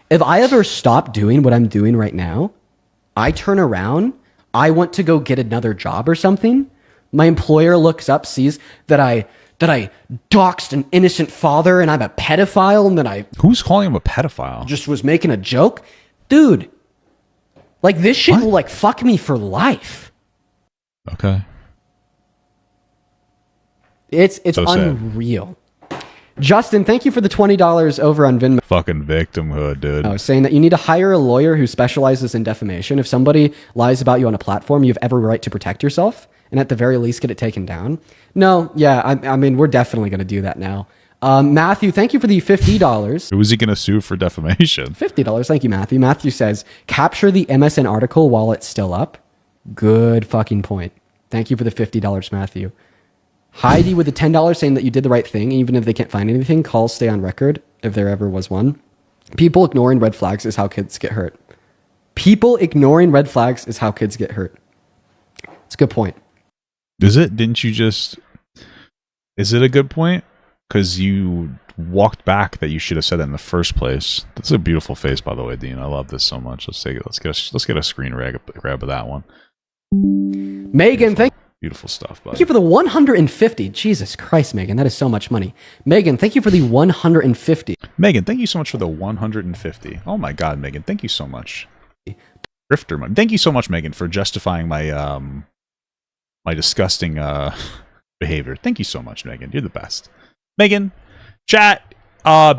if I ever stop doing what I'm doing right now, I turn around, I want to go get another job or something, my employer looks up, sees that I doxed an innocent father and I'm a pedophile and that Who's calling him a pedophile? just was making a joke. Dude, like this shit will like fuck me for life. Okay. It's So sad. unreal. Justin, thank you for the $20 over on Venmo. Fucking victimhood, dude. I was saying that you need to hire a lawyer who specializes in defamation. If somebody lies about you on a platform, you have every right to protect yourself and at the very least get it taken down. No, yeah, I mean, we're definitely going to do that now. Matthew, thank you for the $50. Who is he going to sue for defamation? $50, thank you, Matthew. Matthew says, capture the MSN article while it's still up. Good fucking point. Thank you for the $50, Matthew. Heidi with the $10 saying that you did the right thing, even if they can't find anything. Calls stay on record, if there ever was one. People ignoring red flags is how kids get hurt. People ignoring red flags is how kids get hurt. It's a good point. Is it? Didn't you just Is it a good point? Because you walked back that you should have said that in the first place. That's a beautiful face, by the way, Dean. I love this so much. Let's get a screen grab of that one. Megan, Beautiful stuff, buddy. thank you for the 150. Jesus Christ, Megan, that is so much money. Megan, thank you for the 150. Megan, thank you so much for the 150. Oh my God, Megan, thank you so much. Grifter money. Thank you so much, Megan, for justifying my my disgusting behavior. Thank you so much, Megan. You're the best. Megan, chat.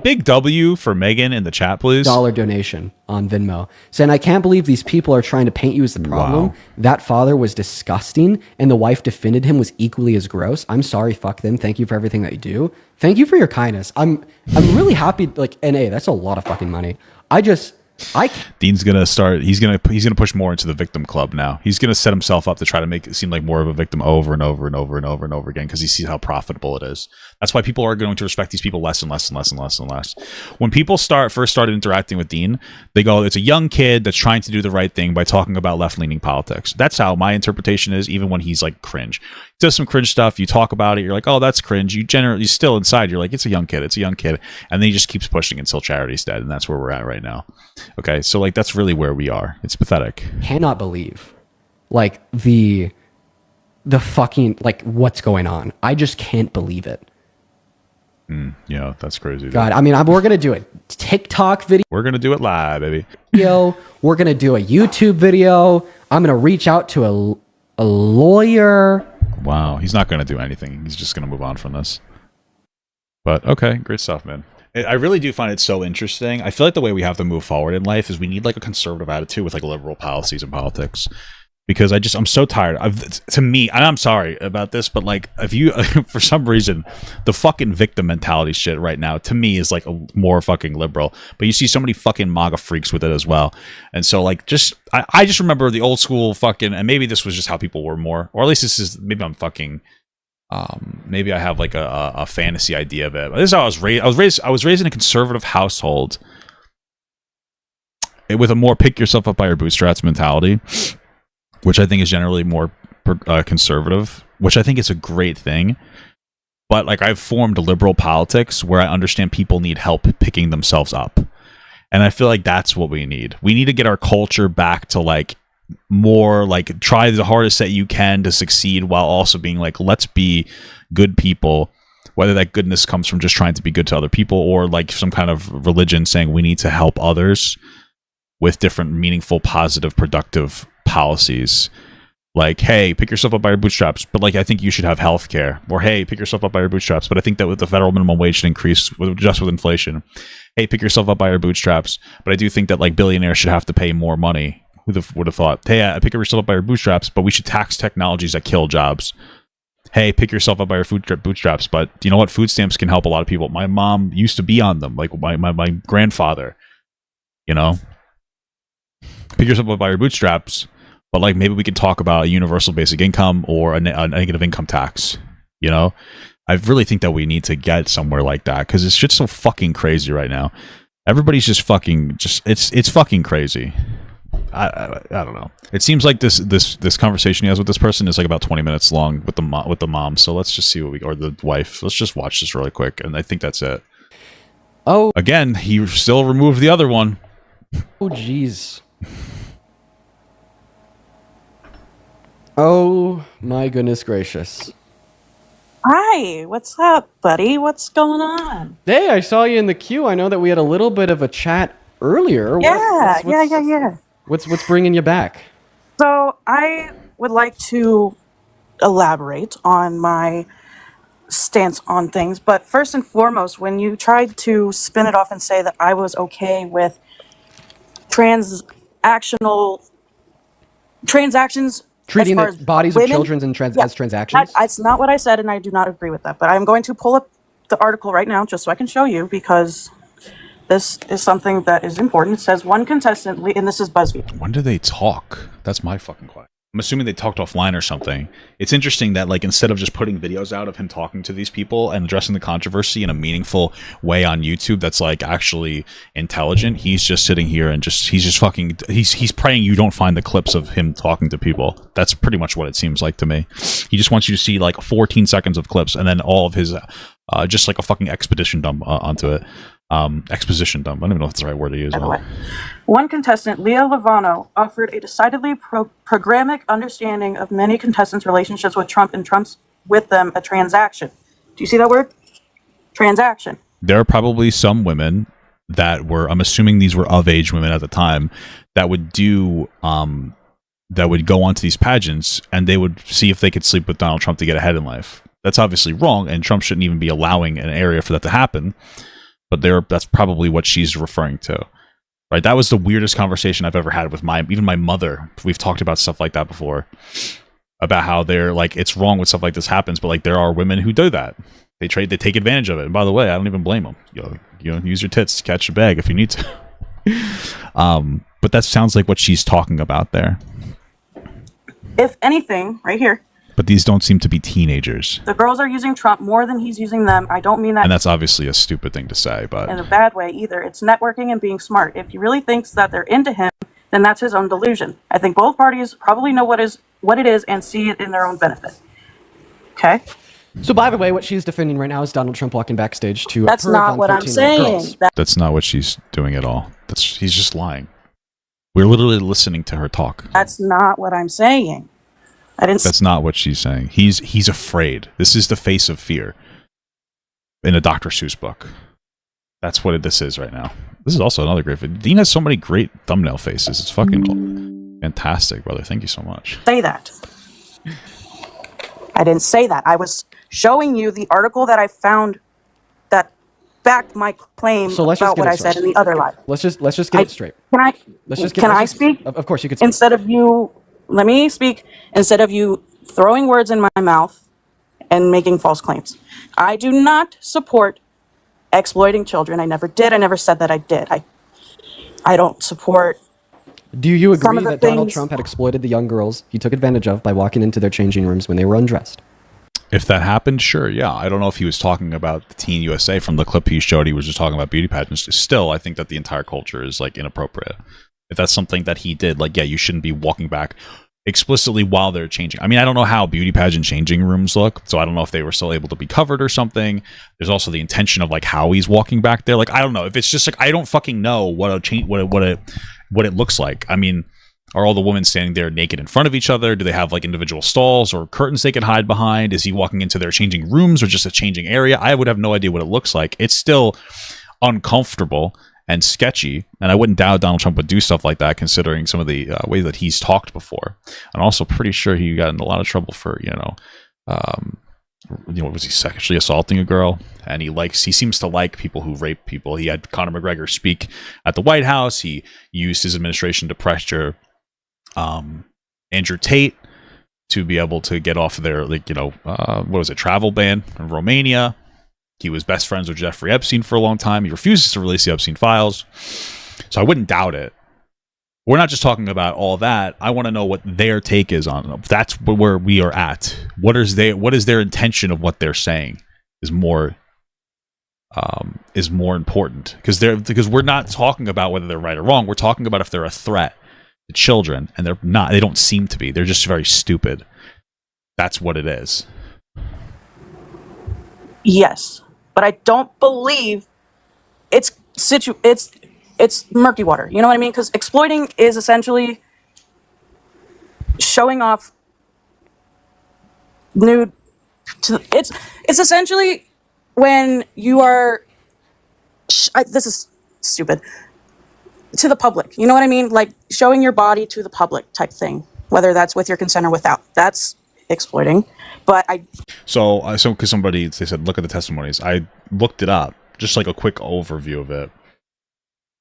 Big W for Megan in the chat, please. $1 donation on Venmo saying, I can't believe these people are trying to paint you as the problem. Wow. That father was disgusting and the wife defended him was equally as gross. I'm sorry, fuck them. Thank you for everything that you do. Thank you for your kindness. I'm really happy. Like, NA, that's a lot of fucking money. Dean's gonna start. He's gonna push more into the victim club now. He's gonna set himself up to try to make it seem like more of a victim over and over and over and over and over again because he sees how profitable it is. That's why people are going to respect these people less and less and less and less and less. When people first started interacting with Dean, they go, "It's a young kid that's trying to do the right thing by talking about left-leaning politics." That's how my interpretation is. Even when he's like cringe, he does some cringe stuff. You talk about it, you're like, "Oh, that's cringe." You generally still inside, you're like, "It's a young kid. It's a young kid," and then he just keeps pushing until charity's dead, and that's where we're at right now. Okay, so like that's really where we are. It's pathetic. cannot believe like the fucking like what's going on. I just can't believe it. Yeah, that's crazy. God, I mean, we're gonna do a TikTok We're gonna do it live, baby. video. We're gonna do a YouTube video. I'm gonna reach out to a lawyer. Wow, he's not gonna do anything. He's just gonna move on from this. But okay, great stuff, man. I really do find it so interesting. I feel like the way we have to move forward in life is we need like a conservative attitude with like liberal policies and politics. Because I'm so tired. To me, and I'm sorry about this, but like if you, for some reason, the fucking victim mentality shit right now to me is like a more fucking liberal. But you see so many fucking MAGA freaks with it as well. And so like I just remember the old school fucking, and maybe this was just how people were more, or at least this is, maybe I'm fucking, maybe I have like a fantasy idea of it. But this is how I was raised. I was raised in a conservative household with a more pick yourself up by your bootstraps mentality, which I think is generally more conservative, which I think is a great thing. But like I've formed liberal politics where I understand people need help picking themselves up. And I feel like that's what we need. We need to get our culture back to like more like try the hardest that you can to succeed while also being like, let's be good people, whether that goodness comes from just trying to be good to other people or like some kind of religion saying we need to help others with different meaningful, positive, productive policies. Like, hey, pick yourself up by your bootstraps, but like I think you should have health care. Or hey, pick yourself up by your bootstraps, but I think that with the federal minimum wage should increase just with inflation. Hey, pick yourself up by your bootstraps, but I do think that like billionaires should have to pay more money. Who would have thought? Hey, pick yourself up by your bootstraps, but we should tax technologies that kill jobs. Hey, pick yourself up by your bootstraps, but you know what? Food stamps can help a lot of people. My mom used to be on them, like my grandfather. You know, pick yourself up by your bootstraps, but like maybe we could talk about a universal basic income or a negative income tax. You know, I really think that we need to get somewhere like that because it's just so fucking crazy right now. Everybody's just fucking it's fucking crazy. I don't know. It seems like this conversation he has with this person is like about 20 minutes long with the mom. So let's just see or the wife. Let's just watch this really quick, and I think that's it. Oh, again, he still removed the other one. Oh, jeez. Oh my goodness gracious. Hi, what's up, buddy? What's going on? Hey, I saw you in the queue. I know that we had a little bit of a chat earlier. Yeah. What's bringing you back? So I would like to elaborate on my stance on things, but first and foremost, when you tried to spin it off and say that I was okay with transactions Treating as far the as bodies women, of children as transactions? That's not what I said, and I do not agree with that. But I'm going to pull up the article right now just so I can show you because this is something that is important. It says one contestant, and this is BuzzFeed. When do they talk? That's my fucking question. I'm assuming they talked offline or something. It's interesting that, like, instead of just putting videos out of him talking to these people and addressing the controversy in a meaningful way on YouTube that's like actually intelligent, he's just sitting here and he's praying you don't find the clips of him talking to people. That's pretty much what it seems like to me. He just wants you to see like 14 seconds of clips and then all of his just like a fucking expedition dump onto it. Exposition dump. I don't even know if that's the right word to use. One contestant, Leah Lovano, offered a decidedly programmatic understanding of many contestants' relationships with Trump and Trump's with them a transaction. Do you see that word? Transaction. There are probably some women that were, I'm assuming these were of age women at the time, that would do that would go onto these pageants and they would see if they could sleep with Donald Trump to get ahead in life. That's obviously wrong, and Trump shouldn't even be allowing an area for that to happen. But that's probably what she's referring to, right? That was the weirdest conversation I've ever had with even my mother. We've talked about stuff like that before, about how they're like, it's wrong when stuff like this happens, but like there are women who do that. They take advantage of it. And by the way, I don't even blame them. You know, use your tits to catch a bag if you need to. But that sounds like what she's talking about there. If anything, right here. But these don't seem to be teenagers. The girls are using Trump more than he's using them. I don't mean that. And that's obviously a stupid thing to say, but in a bad way either. It's networking and being smart. If he really thinks that they're into him, then that's his own delusion. I think both parties probably know what it is and see it in their own benefit. Okay? So, by the way, what she's defending right now is Donald Trump walking backstage to. That's not what I'm saying. That's not what she's doing at all. He's just lying. We're literally listening to her talk. That's not what I'm saying. That's not what she's saying. He's afraid. This is the face of fear in a Dr. Seuss book. That's what this is right now. This is also another great. Dean has so many great thumbnail faces. It's fucking fantastic, brother. Thank you so much. Say that. I didn't say that. I was showing you the article that I found that backed my claim about what I said in the other live. Let's just get it straight. Can I speak? Of course you can speak. Let me speak instead of you throwing words in my mouth and making false claims. I do not support exploiting children. I never did. I never said that I did. I don't support. Do you agree that Donald Trump had exploited the young girls he took advantage of by walking into their changing rooms when they were undressed? If that happened, sure, yeah. I don't know if he was talking about the Teen USA. From the clip he showed, he was just talking about beauty pageants. Still, I think that the entire culture is like inappropriate. If that's something that he did, like, yeah, you shouldn't be walking back explicitly while they're changing. I mean, I don't know how beauty pageant changing rooms look, so I don't know if they were still able to be covered or something. There's also the intention of like how he's walking back there. Like, I don't know if it's just like I don't fucking know what it looks like. I mean, are all the women standing there naked in front of each other? Do they have like individual stalls or curtains they can hide behind? Is he walking into their changing rooms or just a changing area? I would have no idea what it looks like. It's still uncomfortable and sketchy, and I wouldn't doubt Donald Trump would do stuff like that, considering some of the ways that he's talked before. I'm also pretty sure he got in a lot of trouble for was he sexually assaulting a girl? And he seems to like people who rape people. He had Conor McGregor speak at the White House. He used his administration to pressure Andrew Tate to be able to get off of their travel ban in Romania. He was best friends with Jeffrey Epstein for a long time. He refuses to release the Epstein files. So I wouldn't doubt it. We're not just talking about all that. I want to know what their take is on it. That's where we are at. What is their intention of what they're saying is more important. Because we're not talking about whether they're right or wrong. We're talking about if they're a threat to children, and they're not. They don't seem to be. They're just very stupid. That's what it is. Yes. But I don't believe it's murky water. You know what I mean? Because exploiting is essentially showing off nude. It's essentially when you are. This is stupid. To the public. You know what I mean? Like showing your body to the public type thing. Whether that's with your consent or without. That's exploiting. But because they said look at the testimonies. I looked it up, just like a quick overview of it.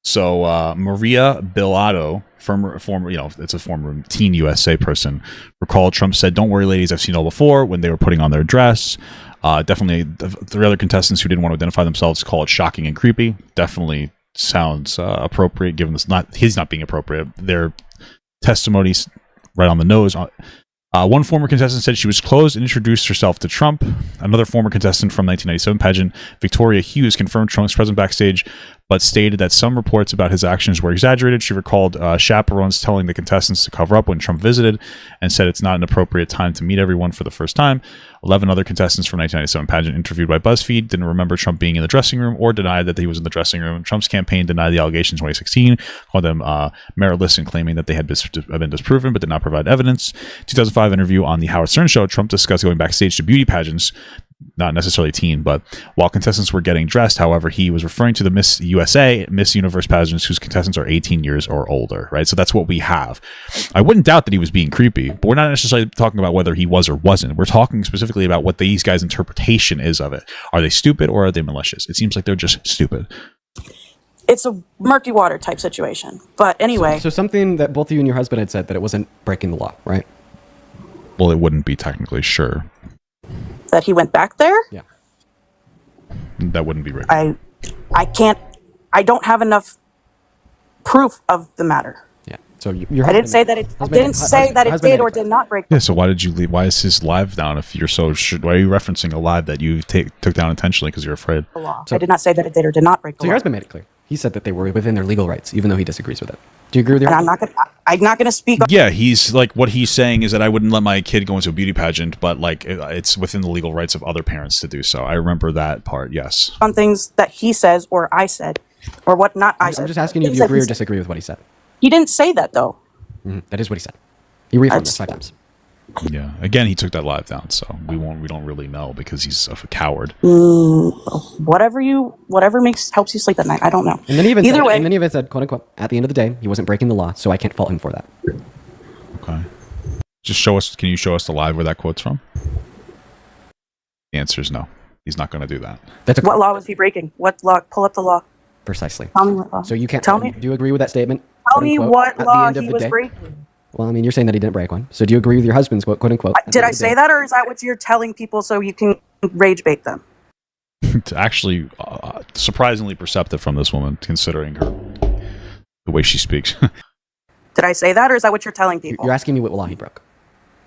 So Maria Bilato, former it's a former Teen USA person, recalled Trump said, "Don't worry, ladies, I've seen it all before." When they were putting on their dress, definitely the three other contestants who didn't want to identify themselves call it shocking and creepy. Definitely sounds appropriate, given he's not being appropriate. Their testimonies right on the nose. One former contestant said she was closed and introduced herself to Trump. Another former contestant from 1997 pageant, Victoria Hughes, confirmed Trump's presence backstage, but stated that some reports about his actions were exaggerated. She recalled chaperones telling the contestants to cover up when Trump visited and said it's not an appropriate time to meet everyone for the first time. 11 other contestants from 1997 pageant interviewed by BuzzFeed didn't remember Trump being in the dressing room or denied that he was in the dressing room. Trump's campaign denied the allegations in 2016, called them meritless and claiming that they had been disproven but did not provide evidence. 2005 interview on the Howard Stern show, Trump discussed going backstage to beauty pageants, not necessarily teen, but while contestants were getting dressed, however, he was referring to the Miss USA, Miss Universe pageants whose contestants are 18 years or older, right? So that's what we have. I wouldn't doubt that he was being creepy, but we're not necessarily talking about whether he was or wasn't. We're talking specifically about what these guys' interpretation is of it. Are they stupid or are they malicious? It seems like they're just stupid. It's a murky water type situation. But anyway. So something that both you and your husband had said, that it wasn't breaking the law, right? Well, it wouldn't be technically, sure. That he went back there? Yeah. That wouldn't be right. I don't have enough proof of the matter. Yeah. So your I didn't say that it did or did not break. Yeah. So why did you leave? Why is his live down? If you're so sure, why are you referencing a live that you took down intentionally because you're afraid? The law. I did not say that it did or did not break the So law. your husband made it clear. He said that they were within their legal rights, even though he disagrees with it. Do you agree with your And husband? I'm not gonna speak on Yeah, he's like, what he's saying is that I wouldn't let my kid go into a beauty pageant, but like it's within the legal rights of other parents to do so. I remember that part. Yes. on things that he says or I said or what not I said. I'm just asking you if you agree or disagree with what he said. He didn't say that though. That is what he said. He reaffirmed this 5 times. Yeah. Again, he took that live down, so we don't really know because he's a coward. Whatever helps you sleep at night. I don't know. And then he even Either said, way, and then he even said, quote unquote, at the end of the day, he wasn't breaking the law, so I can't fault him for that. Okay. Just show us. Can you show us the live where that quote's from? The answer is no. He's not going to do that. That's what law was he breaking? What law? Pull up the law. Precisely. Tell me what law. So you can't Tell me. Do you agree with that statement? Tell me what law he was breaking. Well, I mean, you're saying that he didn't break one. So do you agree with your husband's quote unquote? Did I say that, or is that what you're telling people so you can rage bait them? It's actually surprisingly perceptive from this woman, considering the way she speaks. Did I say that, or is that what you're telling people? You're asking me what law he broke.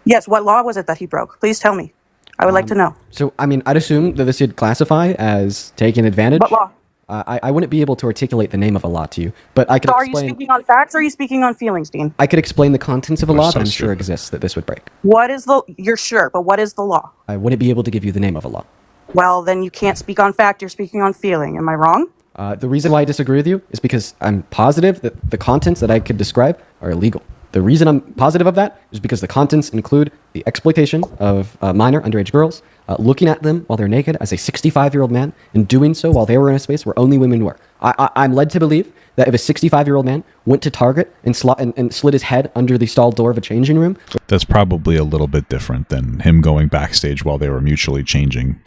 Yes. What law was it that he broke? Please tell me. I would like to know. So, I mean, I'd assume that this would classify as taking advantage. What law? I wouldn't be able to articulate the name of a law to you, but I could So are explain. you speaking on facts or are you speaking on feelings, Dean? I could explain the contents of a law so that I'm sure stupid. exists that this would break. What is you're sure, but what is the law? I wouldn't be able to give you the name of a law. Well, then you can't speak on fact, you're speaking on feeling. Am I wrong? The reason why I disagree with you is because I'm positive that the contents that I could describe are illegal. The reason I'm positive of that is because the contents include the exploitation of minor underage girls, looking at them while they're naked as a 65-year-old man, and doing so while they were in a space where only women were. I'm led to believe that if a 65-year-old man went to Target and slid his head under the stall door of a changing room... That's probably a little bit different than him going backstage while they were mutually changing.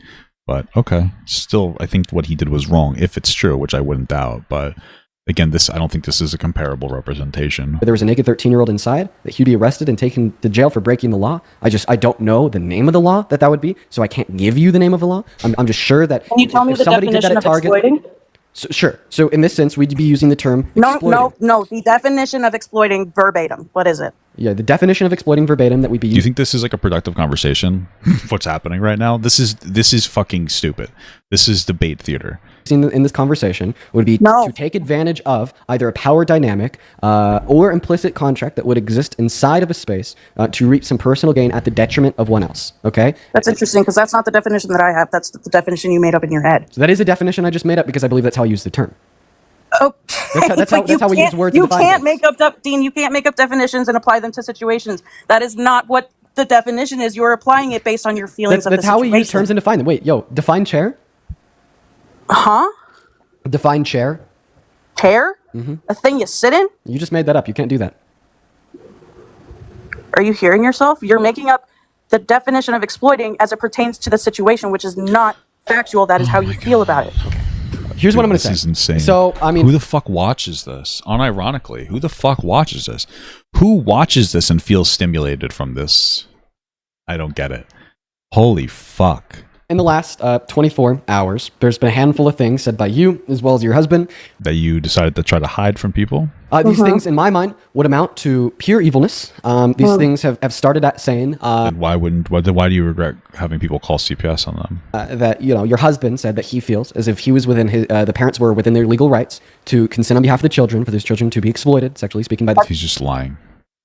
But okay, still, I think what he did was wrong, if it's true, which I wouldn't doubt. But again, I don't think this is a comparable representation. There was a naked 13-year-old inside that he'd be arrested and taken to jail for breaking the law. I don't know the name of the law that would be, so I can't give you the name of the law. I'm just sure that... Can you tell me the definition of exploiting? Sure. So in this sense, we'd be using the term exploiting. No. The definition of exploiting verbatim. What is it? Yeah, the definition of exploiting verbatim that we'd be Do you using... think this is like a productive conversation? What's happening right now? This is fucking stupid. This is debate theater. in this conversation would be to take advantage of either a power dynamic or implicit contract that would exist inside of a space to reap some personal gain at the detriment of one else. Okay? That's interesting because that's not the definition that I have. That's the definition you made up in your head. So that is a definition I just made up because I believe that's how I use the term. Okay. That's how we use words. You can't make up, Dean. You can't make up definitions and apply them to situations. That is not what the definition is. You're applying it based on your feelings of the situation. That's how we use terms and define them. Wait, define chair. Huh? Define chair. Chair? Mm-hmm. A thing you sit in? You just made that up. You can't do that. Are you hearing yourself? You're making up the definition of exploiting as it pertains to the situation, which is not factual. That is how you feel about it. Okay. Here's what I'm going to say. This is insane. So, I mean... Who the fuck watches this? Unironically, who the fuck watches this? Who watches this and feels stimulated from this? I don't get it. Holy fuck. in the last 24 hours, there's been a handful of things said by you as well as your husband That you decided to try to hide from people? These things, in my mind, would amount to pure evilness. These things have started at saying And why do you regret having people call CPS on them? that your husband said that he feels as if he was within his, the parents were within their legal rights to consent on behalf of the children for those children to be exploited, sexually speaking, by the He's just lying.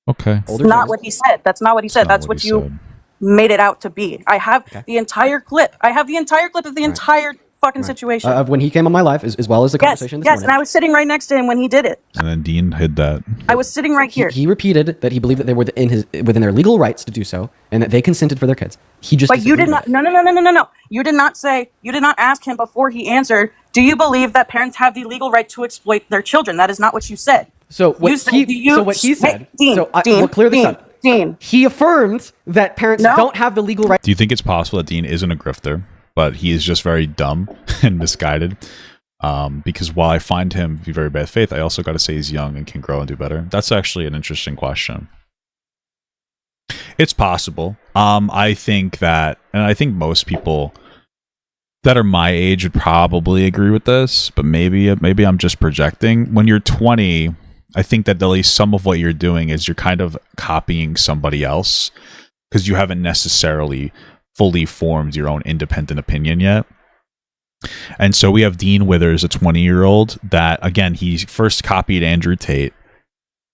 Okay. older Not children. what he said. That's not what he said. not That's what what he you said. made it out to be. I have the entire clip. I have the entire clip of the entire fucking situation. Of when he came on my life, as well as the yes, conversation this yes, morning. and I was sitting right next to him when he did it. And then Dean hid that. I was sitting right here. He repeated that he believed that they were within their legal rights to do so, and that they consented for their kids. He just But you did disagreed not. with it. No. You did not say. You did not ask him before he answered. Do you believe that parents have the legal right to exploit their children? That is not what you said. So what You said, he do you- so what he Hey, said. Dean, so Dean, we'll clear this Dean, up. Dean. He affirmed that parents No. don't have the legal right. Do you think it's possible that Dean isn't a grifter, but he is just very dumb and misguided? Because while I find him to be very bad faith, I also got to say he's young and can grow and do better. That's actually an interesting question. It's possible. I think that, and I think most people that are my age would probably agree with this, but maybe I'm just projecting. When you're 20, I think that at least some of what you're doing is you're kind of copying somebody else because you haven't necessarily fully formed your own independent opinion yet. And so we have Dean Withers, a 20-year-old that, again, he first copied Andrew Tate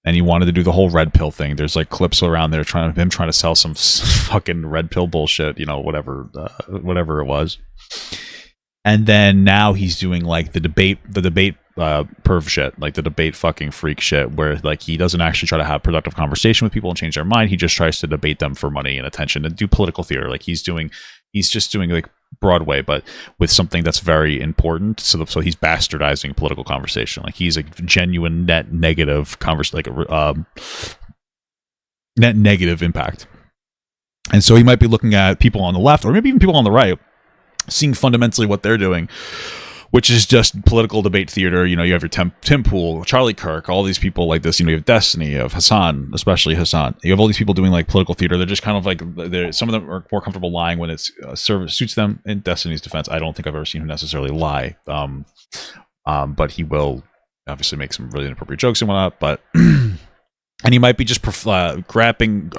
and he wanted to do the whole red pill thing. There's like clips around there trying to sell some fucking red pill bullshit, whatever it was. And then now he's doing like the debate perv shit, like the debate fucking freak shit, where like he doesn't actually try to have productive conversation with people and change their mind. He just tries to debate them for money and attention and do political theater. Like he's just doing like Broadway, but with something that's very important. So he's bastardizing political conversation. Like he's a genuine net negative net negative impact. And so he might be looking at people on the left, or maybe even people on the right, seeing fundamentally what they're doing, which is just political debate theater. You have your Tim Pool, Charlie Kirk, all these people like this. You have Destiny, you have Hassan, especially Hassan. You have all these people doing like political theater. They're just kind of like, some of them are more comfortable lying when it suits them. In Destiny's defense, I don't think I've ever seen him necessarily lie. But he will obviously make some really inappropriate jokes and whatnot. But and he might be just gripping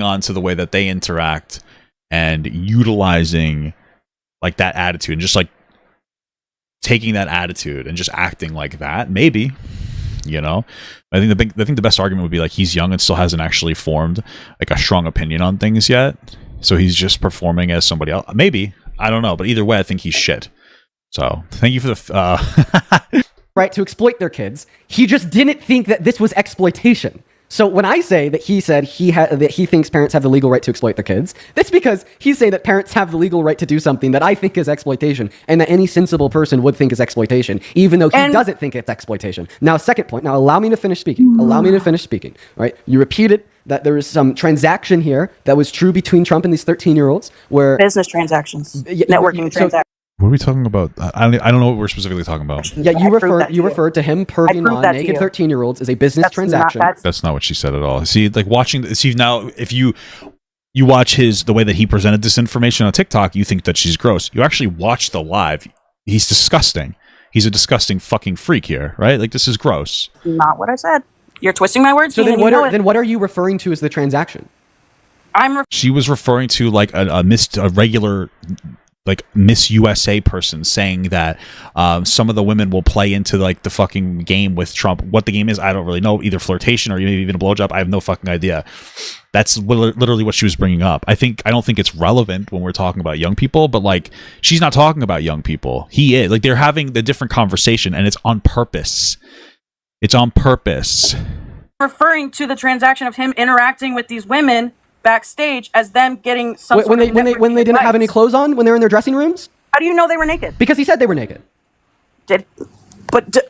onto the way that they interact and utilizing like that attitude and just like taking that attitude and just acting like that. Maybe, I think the best argument would be like he's young and still hasn't actually formed like a strong opinion on things yet, so he's just performing as somebody else. Maybe, I don't know, but either way I think he's shit. So thank you for the right to exploit their kids. He just didn't think that this was exploitation. So when I say that he said that he thinks parents have the legal right to exploit their kids, that's because he's saying that parents have the legal right to do something that I think is exploitation, and that any sensible person would think is exploitation, even though he doesn't think it's exploitation. Now, second point. Now, allow me to finish speaking. All right? You repeated that there is some transaction here that was true between Trump and these 13-year-olds, where Business transactions, networking transactions. What are we talking about? I don't know what we're specifically talking about. Yeah, you referred to him perving on naked 13-year-olds as a business transaction. That's not what she said at all. See, like now, if you watch the way that he presented this information on TikTok, you think that she's gross. You actually watch the live. He's disgusting. He's a disgusting fucking freak here, right? Like this is gross. Not what I said. You're twisting my words. So then what are you referring to as the transaction? She was referring to like a regular like Miss USA person saying that some of the women will play into like the fucking game with Trump. What the game is, I don't really know. Either flirtation or maybe even a blowjob. I have no fucking idea. That's literally what she was bringing up. I don't think it's relevant when we're talking about young people, but like she's not talking about young people. He is. Like they're having the different conversation and it's on purpose. It's on purpose. Referring to the transaction of him interacting with these women backstage as them getting some when they didn't have any clothes on when they were in their dressing rooms. How do you know they were naked? Because he said they were naked.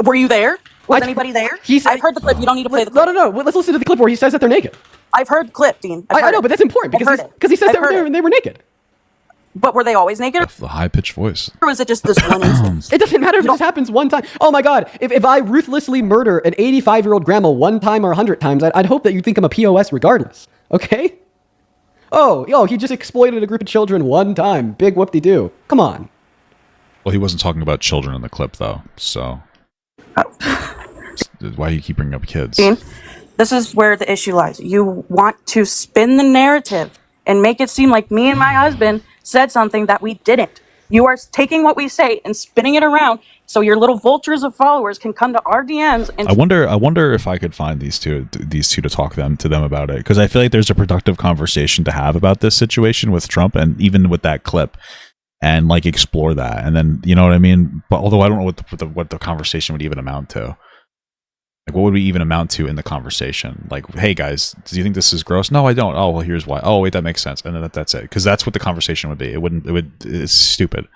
Were you there? Was anybody there? I've heard the clip. You don't need to play the clip. No. Let's listen to the clip where he says that they're naked. I've heard the clip, Dean. I know, but that's important because he says they were naked. But were they always naked? The high-pitched voice. Or was it just this one instance? It doesn't matter if it just happens one time. Oh my God. If I ruthlessly murder an 85-year-old grandma one time or 100 times, I'd hope that you think I'm a POS regardless. Okay? Oh, he just exploited a group of children one time. Big whoop-de-doo. Come on. Well, he wasn't talking about children in the clip, though. So why do you keep bringing up kids? Dean, this is where the issue lies. You want to spin the narrative and make it seem like me and my husband said something that we didn't. You are taking what we say and spinning it around so your little vultures of followers can come to our DMs and I wonder if I could find these two to talk to them about it, because I feel like there's a productive conversation to have about this situation with Trump and even with that clip, and like explore that, and then you know what I mean. But although I don't know what the conversation would even amount to. Like, what would we even amount to in the conversation? Like, hey guys, do you think this is gross? No, I don't. Oh, well, here's why. Oh, wait, that makes sense. And then that's it. Because that's what the conversation would be. It's stupid.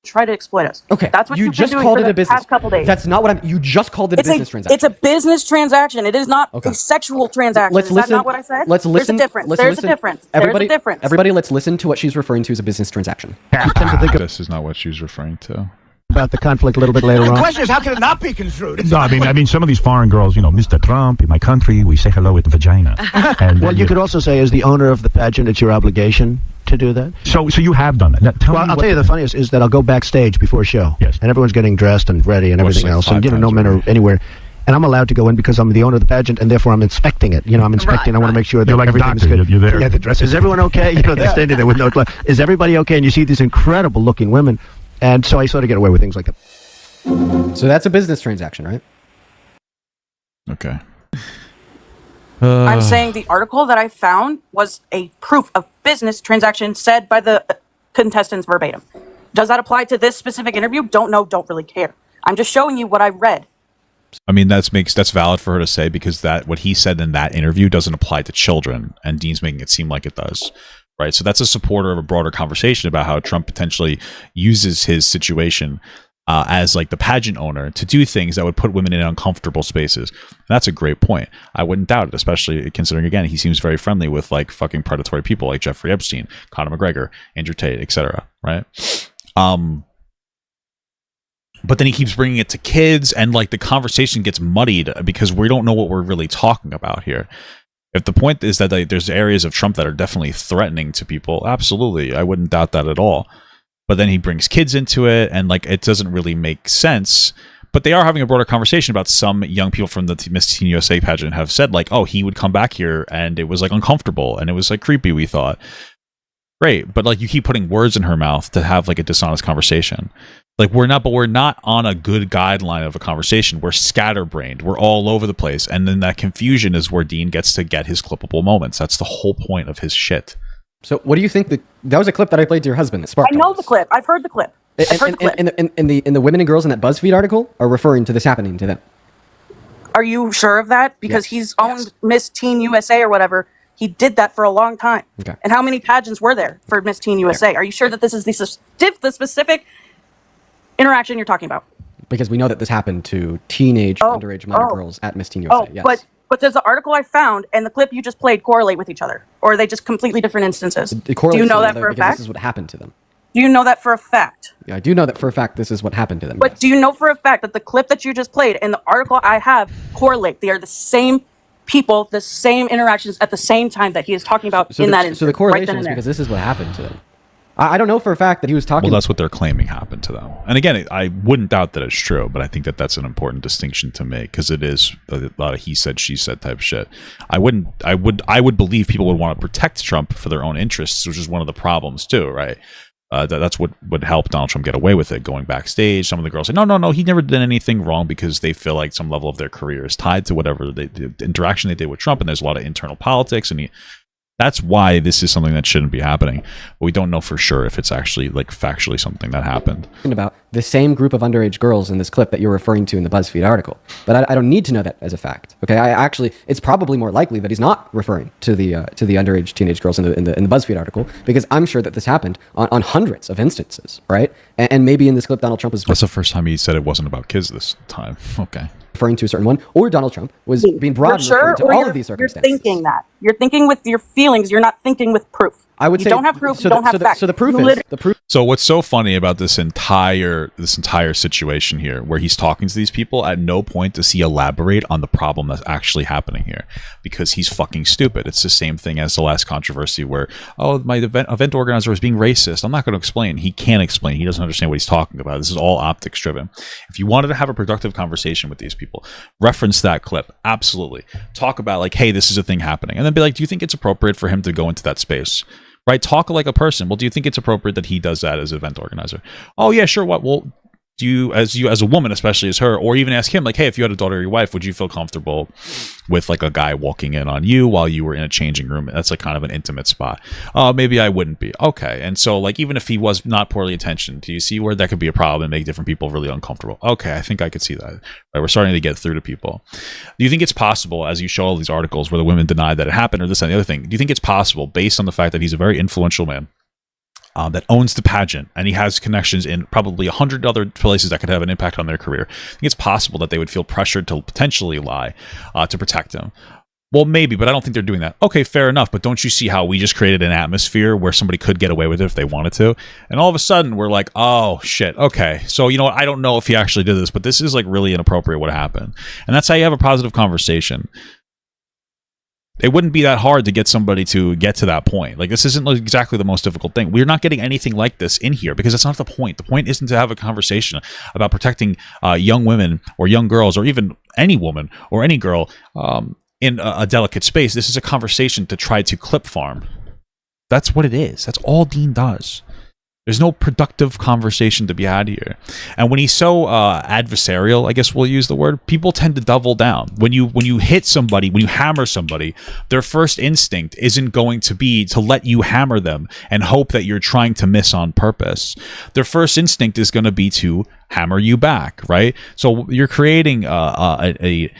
try to exploit us. Okay. That's what you you've just been doing called for it a the business. past couple days. That's not what you just called it a business transaction. It's a business transaction. It is not a sexual transaction. Is that not what I said? Let's listen. There's a difference. There's a difference. Everybody, There's a difference. Everybody, let's listen to what she's referring to as a business transaction. This is not what she's referring to. About the conflict a little bit later on. The question is, how can it not be construed? No, I mean, some of these foreign girls, Mr. Trump, in my country, we say hello with the vagina. And well, you could also say, as the owner of the pageant, it's your obligation to do that. So you have done that. Now, I'll tell you the funniest is that I'll go backstage before a show. Yes. And everyone's getting dressed and ready and everything else. And, no men are anywhere. And I'm allowed to go in because I'm the owner of the pageant, and therefore I'm inspecting it. I'm inspecting. I want to make sure that you're like everything's a doctor. good. You're there. Yeah, the dress. Is everyone okay? They're standing there with no clothes. Is everybody okay? And you see these incredible looking women. And so I sort of get away with things like that. So that's a business transaction, right? Okay. I'm saying the article that I found was a proof of business transaction said by the contestants verbatim. Does that apply to this specific interview? Don't know, don't really care. I'm just showing you what I read. I mean, that's valid for her to say, because that what he said in that interview doesn't apply to children, and Dean's making it seem like it does. Right. So that's a supporter of a broader conversation about how Trump potentially uses his situation as like the pageant owner to do things that would put women in uncomfortable spaces. And that's a great point. I wouldn't doubt it, especially considering, again, he seems very friendly with like fucking predatory people like Jeffrey Epstein, Conor McGregor, Andrew Tate, etc. Right. But then he keeps bringing it to kids, and like the conversation gets muddied because we don't know what we're really talking about here. If the point is that there's areas of Trump that are definitely threatening to people, absolutely, I wouldn't doubt that at all. But then he brings kids into it, and like it doesn't really make sense. But they are having a broader conversation about some young people from the Miss Teen USA pageant have said like, oh, he would come back here and it was like uncomfortable and it was like creepy, we thought. Great, but like you keep putting words in her mouth to have like a dishonest conversation. Like we're not on a good guideline of a conversation. We're scatterbrained. We're all over the place. And then that confusion is where Dean gets to get his clippable moments. That's the whole point of his shit. So what do you think that was a clip that I played to your husband? I know the clip. I've heard the clip. And the women and girls in that BuzzFeed article are referring to this happening to them. Are you sure of that? Because he's owned Miss Teen USA or whatever. He did that for a long time. Okay. And how many pageants were there for Miss Teen USA? Are you sure that this is the specific interaction you're talking about? Because we know that this happened to teenage underage minor girls at Miss Teen USA. Yes. But does the article I found and the clip you just played correlate with each other? Or are they just completely different instances? Do you know that for a fact? This is what happened to them. Do you know that for a fact? Yeah, I do know that for a fact this is what happened to them. But do you know for a fact that the clip that you just played and the article I have correlate? They are the same people, the same interactions at the same time that he is talking about that instance. So the correlation is because this is what happened to them. I don't know for a fact that he was talking. Well, that's what they're claiming happened to them. And again, I wouldn't doubt that it's true, but I think that that's an important distinction to make, because it is a lot of he said, she said type shit. I would believe people would want to protect Trump for their own interests, which is one of the problems too, right? That's what would help Donald Trump get away with it. Going backstage, some of the girls say, no, he never did anything wrong, because they feel like some level of their career is tied to whatever the interaction they did with Trump, and there's a lot of internal politics, and that's why this is something that shouldn't be happening. But we don't know for sure if it's actually like factually something that happened. About the same group of underage girls in this clip that you're referring to in the BuzzFeed article. But I don't need to know that as a fact. Okay, it's probably more likely that he's not referring to the underage teenage girls in the BuzzFeed article, because I'm sure that this happened on hundreds of instances, right? And maybe in this clip, Donald Trump was. That's the first time he said it wasn't about kids this time. Okay. Referring to a certain one, or Donald Trump was being broad referring to all of these circumstances. You're thinking that. You're thinking with your feelings. You're not thinking with proof. I would you say don't have proof. So you don't have facts. So the proof You is the proof. So what's so funny about this entire situation here, where he's talking to these people, at no point does he elaborate on the problem that's actually happening here, because he's fucking stupid. It's the same thing as the last controversy where, oh, my event organizer was being racist. I'm not going to explain. He can't explain. He doesn't understand what he's talking about. This is all optics driven. If you wanted to have a productive conversation with these people, reference that clip. Absolutely. Talk about like, hey, this is a thing happening. And then be like, do you think it's appropriate for him to go into that space? Right? Talk like a person. Well, do you think it's appropriate that he does that as an event organizer? Oh, yeah, sure. What? Well, do you as a woman, especially as her, or even ask him, like, hey, if you had a daughter or your wife, would you feel comfortable with like a guy walking in on you while you were in a changing room? That's like kind of an intimate spot. Oh, maybe I wouldn't be. Okay. And so like, even if he was not poorly intentioned, do you see where that could be a problem and make different people really uncomfortable? Okay. I think I could see that. Right? We're starting to get through to people. Do you think it's possible, as you show all these articles where the women deny that it happened or this and the other thing, do you think it's possible, based on the fact that he's a very influential man, that owns the pageant, and he has connections in probably 100 other places that could have an impact on their career, I think it's possible that they would feel pressured to potentially lie to protect him? Well, maybe, but I don't think they're doing that. Okay, fair enough, but don't you see how we just created an atmosphere where somebody could get away with it if they wanted to? And all of a sudden, we're like, oh, shit, okay. So, you know what, I don't know if he actually did this, but this is like really inappropriate what happened. And that's how you have a positive conversation. It wouldn't be that hard to get somebody to get to that point. Like, this isn't exactly the most difficult thing. We're not getting anything like this in here because that's not the point. The point isn't to have a conversation about protecting young women or young girls or even any woman or any girl in a delicate space. This is a conversation to try to clip farm. That's what it is. That's all Dean does. There's no productive conversation to be had here. And when he's so adversarial, I guess we'll use the word, people tend to double down. When you hit somebody, when you hammer somebody, their first instinct isn't going to be to let you hammer them and hope that you're trying to miss on purpose. Their first instinct is going to be to hammer you back, right? So you're creating a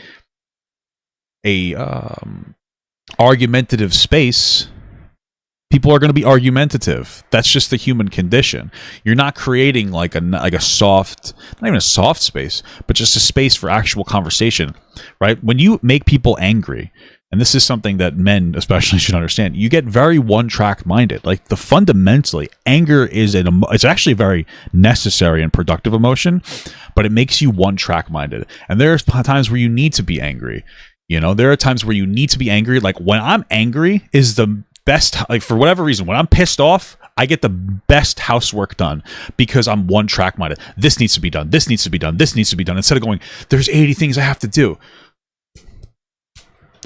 argumentative space. People are going to be argumentative. That's just the human condition. You're not creating like a soft, not even a soft space, but just a space for actual conversation, right? When you make people angry, and this is something that men especially should understand, you get very one-track minded. Like fundamentally, anger is it's actually a very necessary and productive emotion, but it makes you one-track minded. And there's times where you need to be angry. You know, there are times where you need to be angry. Like when I'm angry is the best, like for whatever reason, when I'm pissed off, I get the best housework done because I'm one track minded. This needs to be done. This needs to be done. This needs to be done. Instead of going, there's 80 things I have to do.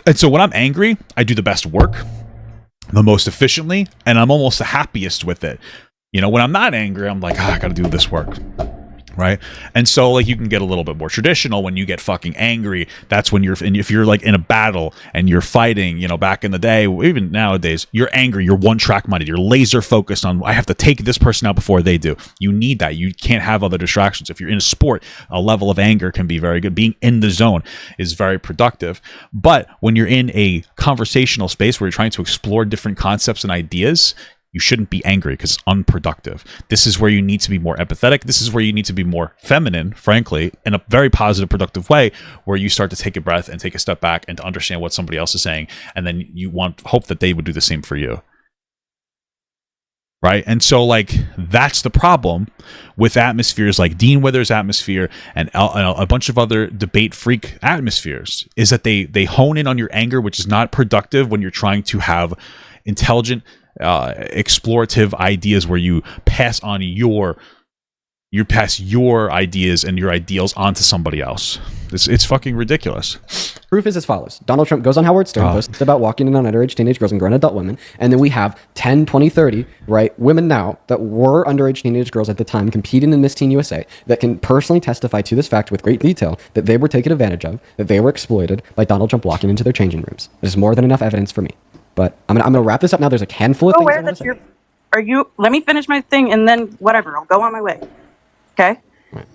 And so when I'm angry, I do the best work, the most efficiently, and I'm almost the happiest with it. You know, when I'm not angry, I'm like, I got to do this work. Right. And so like you can get a little bit more traditional when you get fucking angry. That's when if you're like in a battle and you're fighting, you know, back in the day, even nowadays, you're angry, you're one track minded, you're laser focused on, I have to take this person out before they do. You need that. You can't have other distractions. If you're in a sport, a level of anger can be very good. Being in the zone is very productive. But when you're in a conversational space where you're trying to explore different concepts and ideas, you shouldn't be angry because it's unproductive. This is where you need to be more empathetic. This is where you need to be more feminine, frankly, in a very positive, productive way, where you start to take a breath and take a step back and to understand what somebody else is saying. And then you hope that they would do the same for you. Right? And so, like, that's the problem with atmospheres like Dean Withers' atmosphere and a bunch of other debate freak atmospheres, is that they hone in on your anger, which is not productive when you're trying to have intelligent, explorative ideas where you pass on your ideas and your ideals onto somebody else. It's fucking ridiculous. Proof is as follows. Donald Trump goes on Howard Stern, posts about walking in on underage teenage girls and grown adult women, and then we have 10, 20, 30, right, women now that were underage teenage girls at the time competing in Miss Teen USA that can personally testify to this fact with great detail that they were taken advantage of, that they were exploited by Donald Trump walking into their changing rooms. There's more than enough evidence for me. But I'm gonna wrap this up now. There's a handful of things I want to say. Let me finish my thing and then whatever, I'll go on my way. Okay? Right.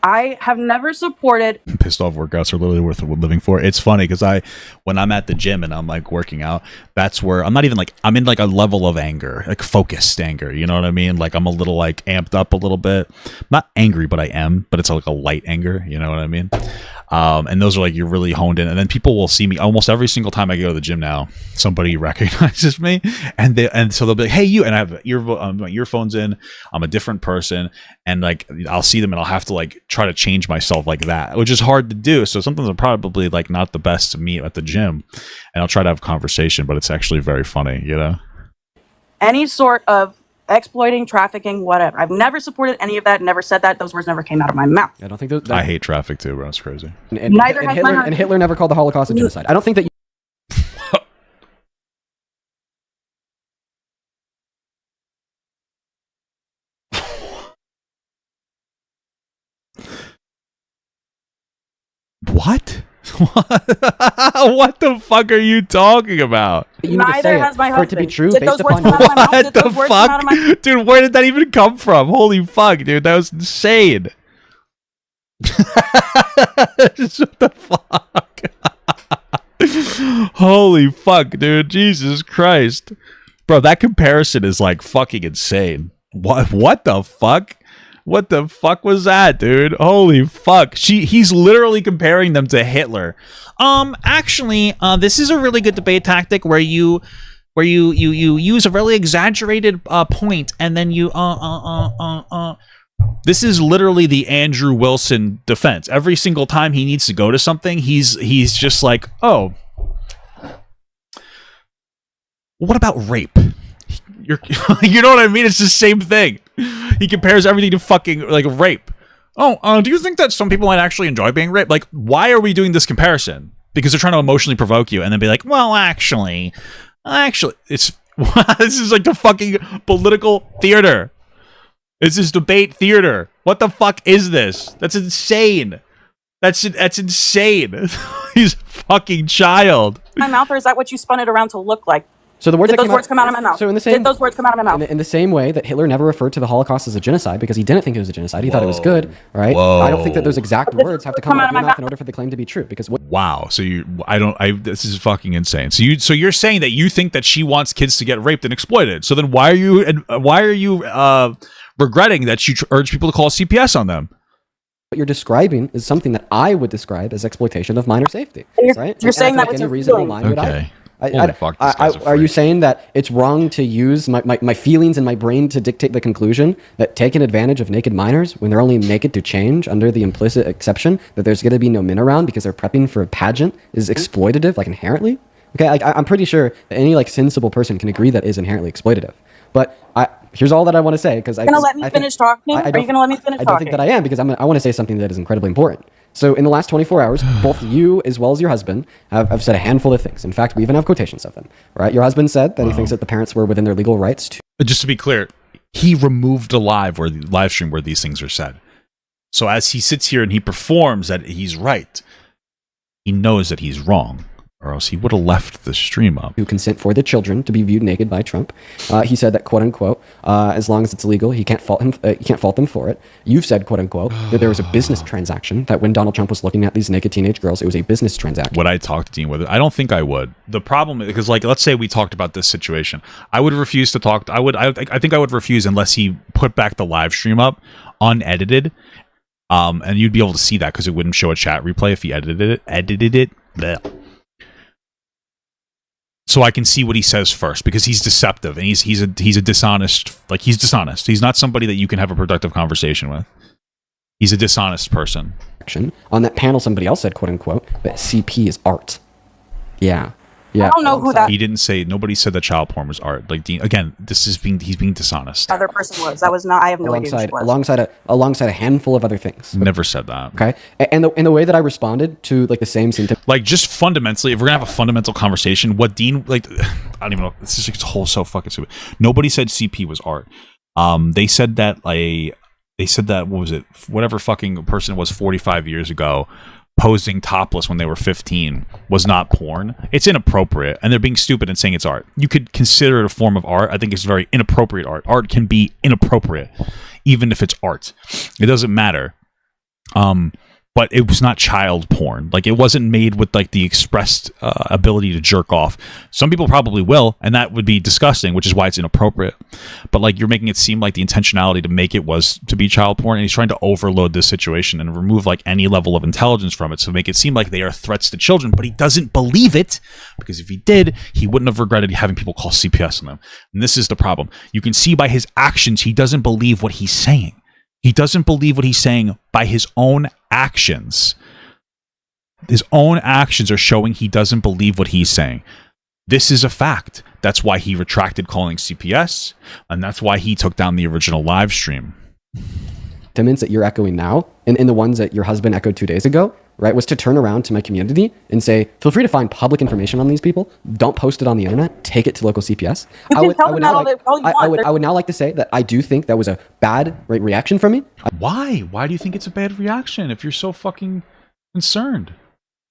I have never supported Pissed off workouts are literally worth living for. It's funny because when I'm at the gym and I'm like working out, that's where I'm not even like, I'm in like a level of anger, like focused anger. You know what I mean? Like I'm a little like amped up a little bit. I'm not angry, but I am, but it's like a light anger. You know what I mean? And those are like, you're really honed in. And then people will see me almost every single time I go to the gym now. Somebody recognizes me, and so they'll be like, hey, you, and I have my earphones in. I'm a different person, and like I'll see them and I'll have to like try to change myself like that, which is hard to do. So sometimes I'm probably like not the best to meet at the gym, and I'll try to have a conversation, but it's actually very funny, you know? Any sort of exploiting, trafficking, whatever. I've never supported any of that, never said that. Those words never came out of my mouth. I don't think that I hate traffic too, bro. It's crazy. Neither has Hitler, my and Hitler never called the Holocaust a genocide. I don't think that you What? What the fuck are you talking about? need to Neither say it has my for it to be husband. true Did based those words upon come out of my mouth? What Did the those words come out of my fuck? Dude, where did that even come from? Holy fuck, dude. That was insane. What the fuck? Holy fuck, dude. Jesus Christ. Bro, that comparison is like fucking insane. What the fuck? What the fuck was that, dude? Holy fuck. He's literally comparing them to Hitler. Actually, this is a really good debate tactic where you use a really exaggerated point, and then you This is literally the Andrew Wilson defense. Every single time he needs to go to something, he's just like, oh, what about rape? You know what I mean? It's the same thing. He compares everything to fucking like rape. Oh, do you think that some people might actually enjoy being raped? Like, why are we doing this comparison? Because they're trying to emotionally provoke you and then be like, well, actually, it's this is like the fucking political theater. This is debate theater. What the fuck is this? That's insane. That's insane. He's a fucking child. My mouth, or is that what you spun it around to look like? So the words Did that those words come out of my mouth? So in the same, Did those words come out of my mouth? in the same way that Hitler never referred to the Holocaust as a genocide because he didn't think it was a genocide, he thought it was good, right? I don't think that those exact words have to come out of your mouth in order for the claim to be true. Because wow, so this is fucking insane. So you're saying that you think that she wants kids to get raped and exploited. So then why are you regretting that you urge people to call CPS on them? what you're describing is something that I would describe as exploitation of minor safety, right? You're saying that like with any your reasonable feelings. mind would Okay. are you saying that it's wrong to use my feelings and my brain to dictate the conclusion that taking advantage of naked minors when they're only naked to change under the implicit exception that there's going to be no men around because they're prepping for a pageant is exploitative, like inherently? Okay, I'm pretty sure that any like sensible person can agree that is inherently exploitative. But here's all that I want to say because Are you gonna let me finish talking? Are you gonna let me finish I talking? don't think that I am because I want to say something that is incredibly important. So in the last 24 hours, both you as well as your husband have said a handful of things. In fact, we even have quotations of them. Right? Your husband said that he thinks that the parents were within their legal rights to. Just to be clear, he removed a live stream where these things are said. So as he sits here and he performs that he's right, he knows that he's wrong, or else he would have left the stream up. To consent for the children to be viewed naked by Trump. He said that, quote unquote, as long as it's legal, he can't fault him. He can't fault them for it. You've said, quote unquote, that there was a business transaction. That when Donald Trump was looking at these naked teenage girls, it was a business transaction. Would I talk to Dean with it? I don't think I would. The problem is because, like, let's say we talked about this situation, I would refuse to talk. I think I would refuse unless he put back the live stream up unedited. And you'd be able to see that because it wouldn't show a chat replay if he edited it. Blech. So I can see what he says first because he's deceptive and he's a dishonest. Like, he's dishonest. He's not somebody that you can have a productive conversation with. He's a dishonest person. On that panel, somebody else said, quote unquote, that CP is art. Yeah. I don't know who that He didn't say. Nobody said that child porn was art. Like, Dean, again, he's being dishonest. other person was. That was not. I have no idea who she was. Alongside a handful of other things. Never said that. Okay, and the way that I responded to like the same sentiment, like just fundamentally, if we're gonna have a fundamental conversation, what Dean like, I don't even know. This is like whole so fucking stupid. Nobody said CP was art. They said that what was it? Whatever fucking person was 45 years ago, posing topless when they were 15 was not porn. It's inappropriate, and they're being stupid and saying it's art. You could consider it a form of art. I think it's very inappropriate art. Art can be inappropriate, even if it's art. It doesn't matter. But but it was not child porn. Like, it wasn't made with like the expressed ability to jerk off. Some people probably will, and that would be disgusting, which is why it's inappropriate. But like, you're making it seem like the intentionality to make it was to be child porn, and he's trying to overload this situation and remove like any level of intelligence from it, so make it seem like they are threats to children. But he doesn't believe it, because if he did, he wouldn't have regretted having people call CPS on him. And this is the problem. You can see by his actions, he doesn't believe what he's saying. He doesn't believe what he's saying by his own actions. His own actions are showing he doesn't believe what he's saying. This is a fact. That's why he retracted calling CPS, and that's why he took down the original live stream. Sentiments that you're echoing now, and the ones that your husband echoed 2 days ago, right, was to turn around to my community and say, feel free to find public information on these people. Don't post it on the internet. Take it to local CPS. I would now like to say that I do think that was a bad reaction from me. Why? Why do you think it's a bad reaction if you're so fucking concerned?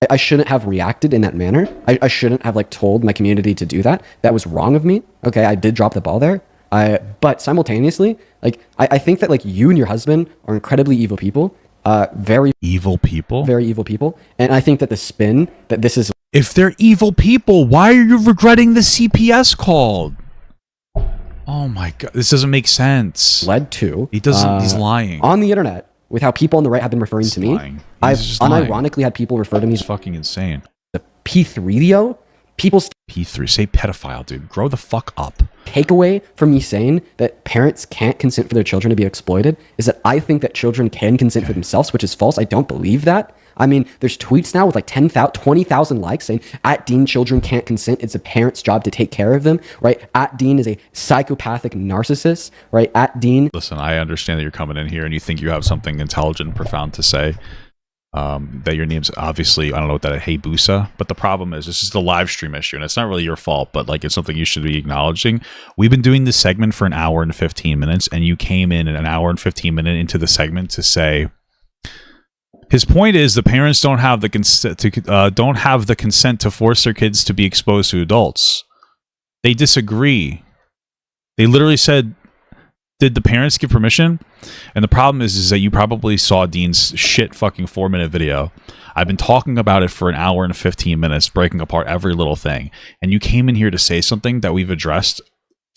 I shouldn't have reacted in that manner. I shouldn't have like told my community to do that. That was wrong of me. Okay, I did drop the ball there. But simultaneously, like I think that like you and your husband are incredibly evil people. Very evil people. And I think that the spin that this is, if they're evil people, why are you regretting the CPS call? Oh my god, this doesn't make sense. Led to he's lying on the internet with how people on the right have been referring to me. I've unironically had people refer to me as fucking insane. The P3 people's P3, say pedophile, dude. Grow the fuck up. Takeaway from me saying that parents can't consent for their children to be exploited is that I think that children can consent for themselves, which is false. I don't believe that. I mean, there's tweets now with like 20,000 likes saying, at Dean, children can't consent. It's a parent's job to take care of them, right? At Dean is a psychopathic narcissist, right? At Dean. Listen, I understand that you're coming in here and you think you have something intelligent and profound to say. That your name's obviously, I don't know what that is, Hey Busa, but the problem is this is the live stream issue, and it's not really your fault, but like it's something you should be acknowledging. We've been doing this segment for an hour and 15 minutes, and you came in an hour and 15 minutes into the segment to say his point is the parents don't have the consent to force their kids to be exposed to adults. They disagree. They literally said, did the parents give permission? And the problem is that you probably saw Dean's shit fucking 4-minute video. I've been talking about it for an hour and 15 minutes, breaking apart every little thing. And you came in here to say something that we've addressed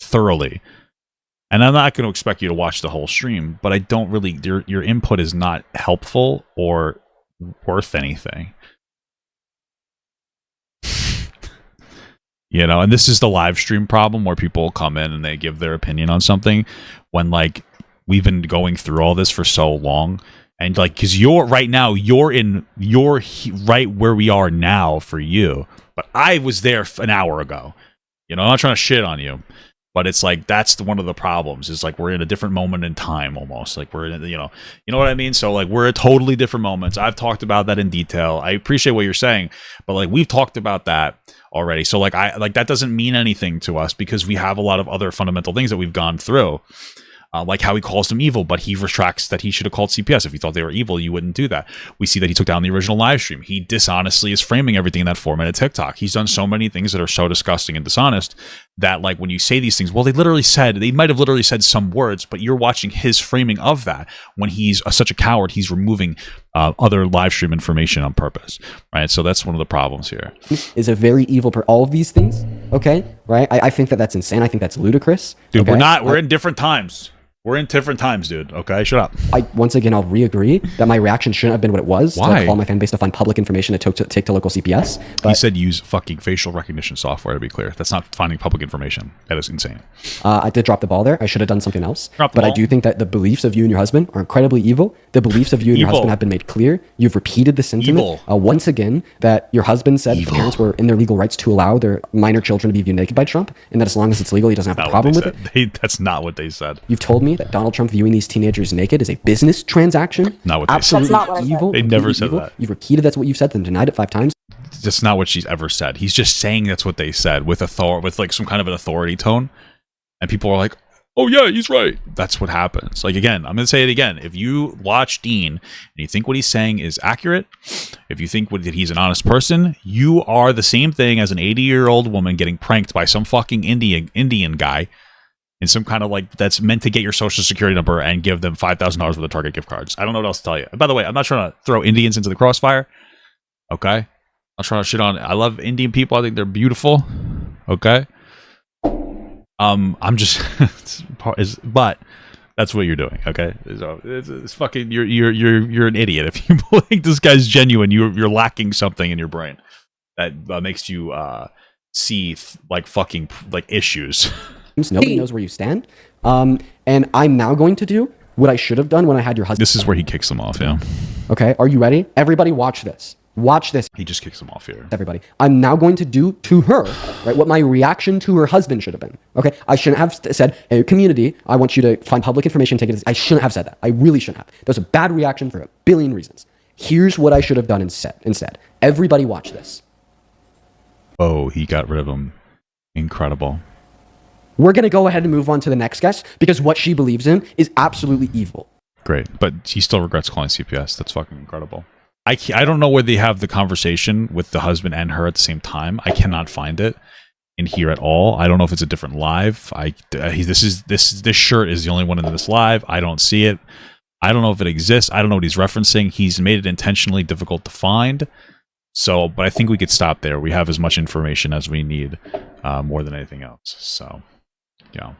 thoroughly. And I'm not going to expect you to watch the whole stream, but I don't really, your input is not helpful or worth anything. You know, and this is the live stream problem where people come in and they give their opinion on something when like we've been going through all this for so long. And like, cause you're right now, you're right where we are now for you. But I was there an hour ago. You know, I'm not trying to shit on you, but it's like, that's one of the problems is like, we're in a different moment in time almost. Like we're in, you know what I mean? So like, we're at totally different moments. I've talked about that in detail. I appreciate what you're saying, but like, we've talked about that already. So like that doesn't mean anything to us because we have a lot of other fundamental things that we've gone through. Like how he calls them evil, but he retracts that he should have called CPS. If he thought they were evil, you wouldn't do that. We see that he took down the original live stream. He dishonestly is framing everything in that 4-minute TikTok. He's done so many things that are so disgusting and dishonest that like when you say these things, well, they might have literally said some words, but you're watching his framing of that. When he's such a coward, he's removing other live stream information on purpose, right? So that's one of the problems here. Is a very evil all of these things, okay, right? I think that that's insane. I think that's ludicrous. Dude, okay? We're in different times. We're in different times, dude. Okay, shut up. Once again, I'll re-agree that my reaction shouldn't have been what it was. Why? To call my fan base to find public information to take to local CPS. But he said use fucking facial recognition software, to be clear. That's not finding public information. That is insane. I did drop the ball there. I should have done something else. I do think that the beliefs of you and your husband are incredibly evil. The beliefs of you and your husband have been made clear. You've repeated the sentiment once again that your husband said that the parents were in their legal rights to allow their minor children to be viewed naked by Trump, and that as long as it's legal, he doesn't have a problem with it. That's not what they said. You've told me that Donald Trump viewing these teenagers naked is a business transaction. Not what they Absolutely said. That's not what evil. They never said evil. that. You've repeated that's what you've said, then denied it 5 times. That's not what she's ever said. He's just saying that's what they said with like some kind of an authority tone, and people are like, "Oh yeah, he's right." That's what happens. Like again, I'm gonna say it again. If you watch Dean and you think what he's saying is accurate, if you think that he's an honest person, you are the same thing as an 80-year-old woman getting pranked by some fucking Indian guy. in some kind of like that's meant to get your social security number and give them $5,000 worth of Target gift cards. I don't know what else to tell you. And by the way, I'm not trying to throw Indians into the crossfire. Okay, I'm trying to shit on. I love Indian people. I think they're beautiful. Okay. I'm just, but that's what you're doing. Okay, so it's fucking. You're an idiot if you think this guy's genuine. You're lacking something in your brain that makes you see like fucking like issues. Nobody knows where you stand. And I'm now going to do what I should have done when I had your husband. This is where he kicks them off. Yeah. Okay. Are you ready? Everybody, watch this. Watch this. He just kicks them off here. Everybody. I'm now going to do to her, right, what my reaction to her husband should have been. Okay. I shouldn't have said, hey, community, I want you to find public information, take it. I shouldn't have said that. I really shouldn't have. That was a bad reaction for a billion reasons. Here's what I should have done instead. Everybody watch this. Oh, he got rid of him. Incredible. We're going to go ahead and move on to the next guest because what she believes in is absolutely evil. Great. But he still regrets calling CPS. That's fucking incredible. I don't know where they have the conversation with the husband and her at the same time. I cannot find it in here at all. I don't know if it's a different live. This shirt is the only one in this live. I don't see it. I don't know if it exists. I don't know what he's referencing. He's made it intentionally difficult to find. So, but I think we could stop there. We have as much information as we need, more than anything else. So, yeah.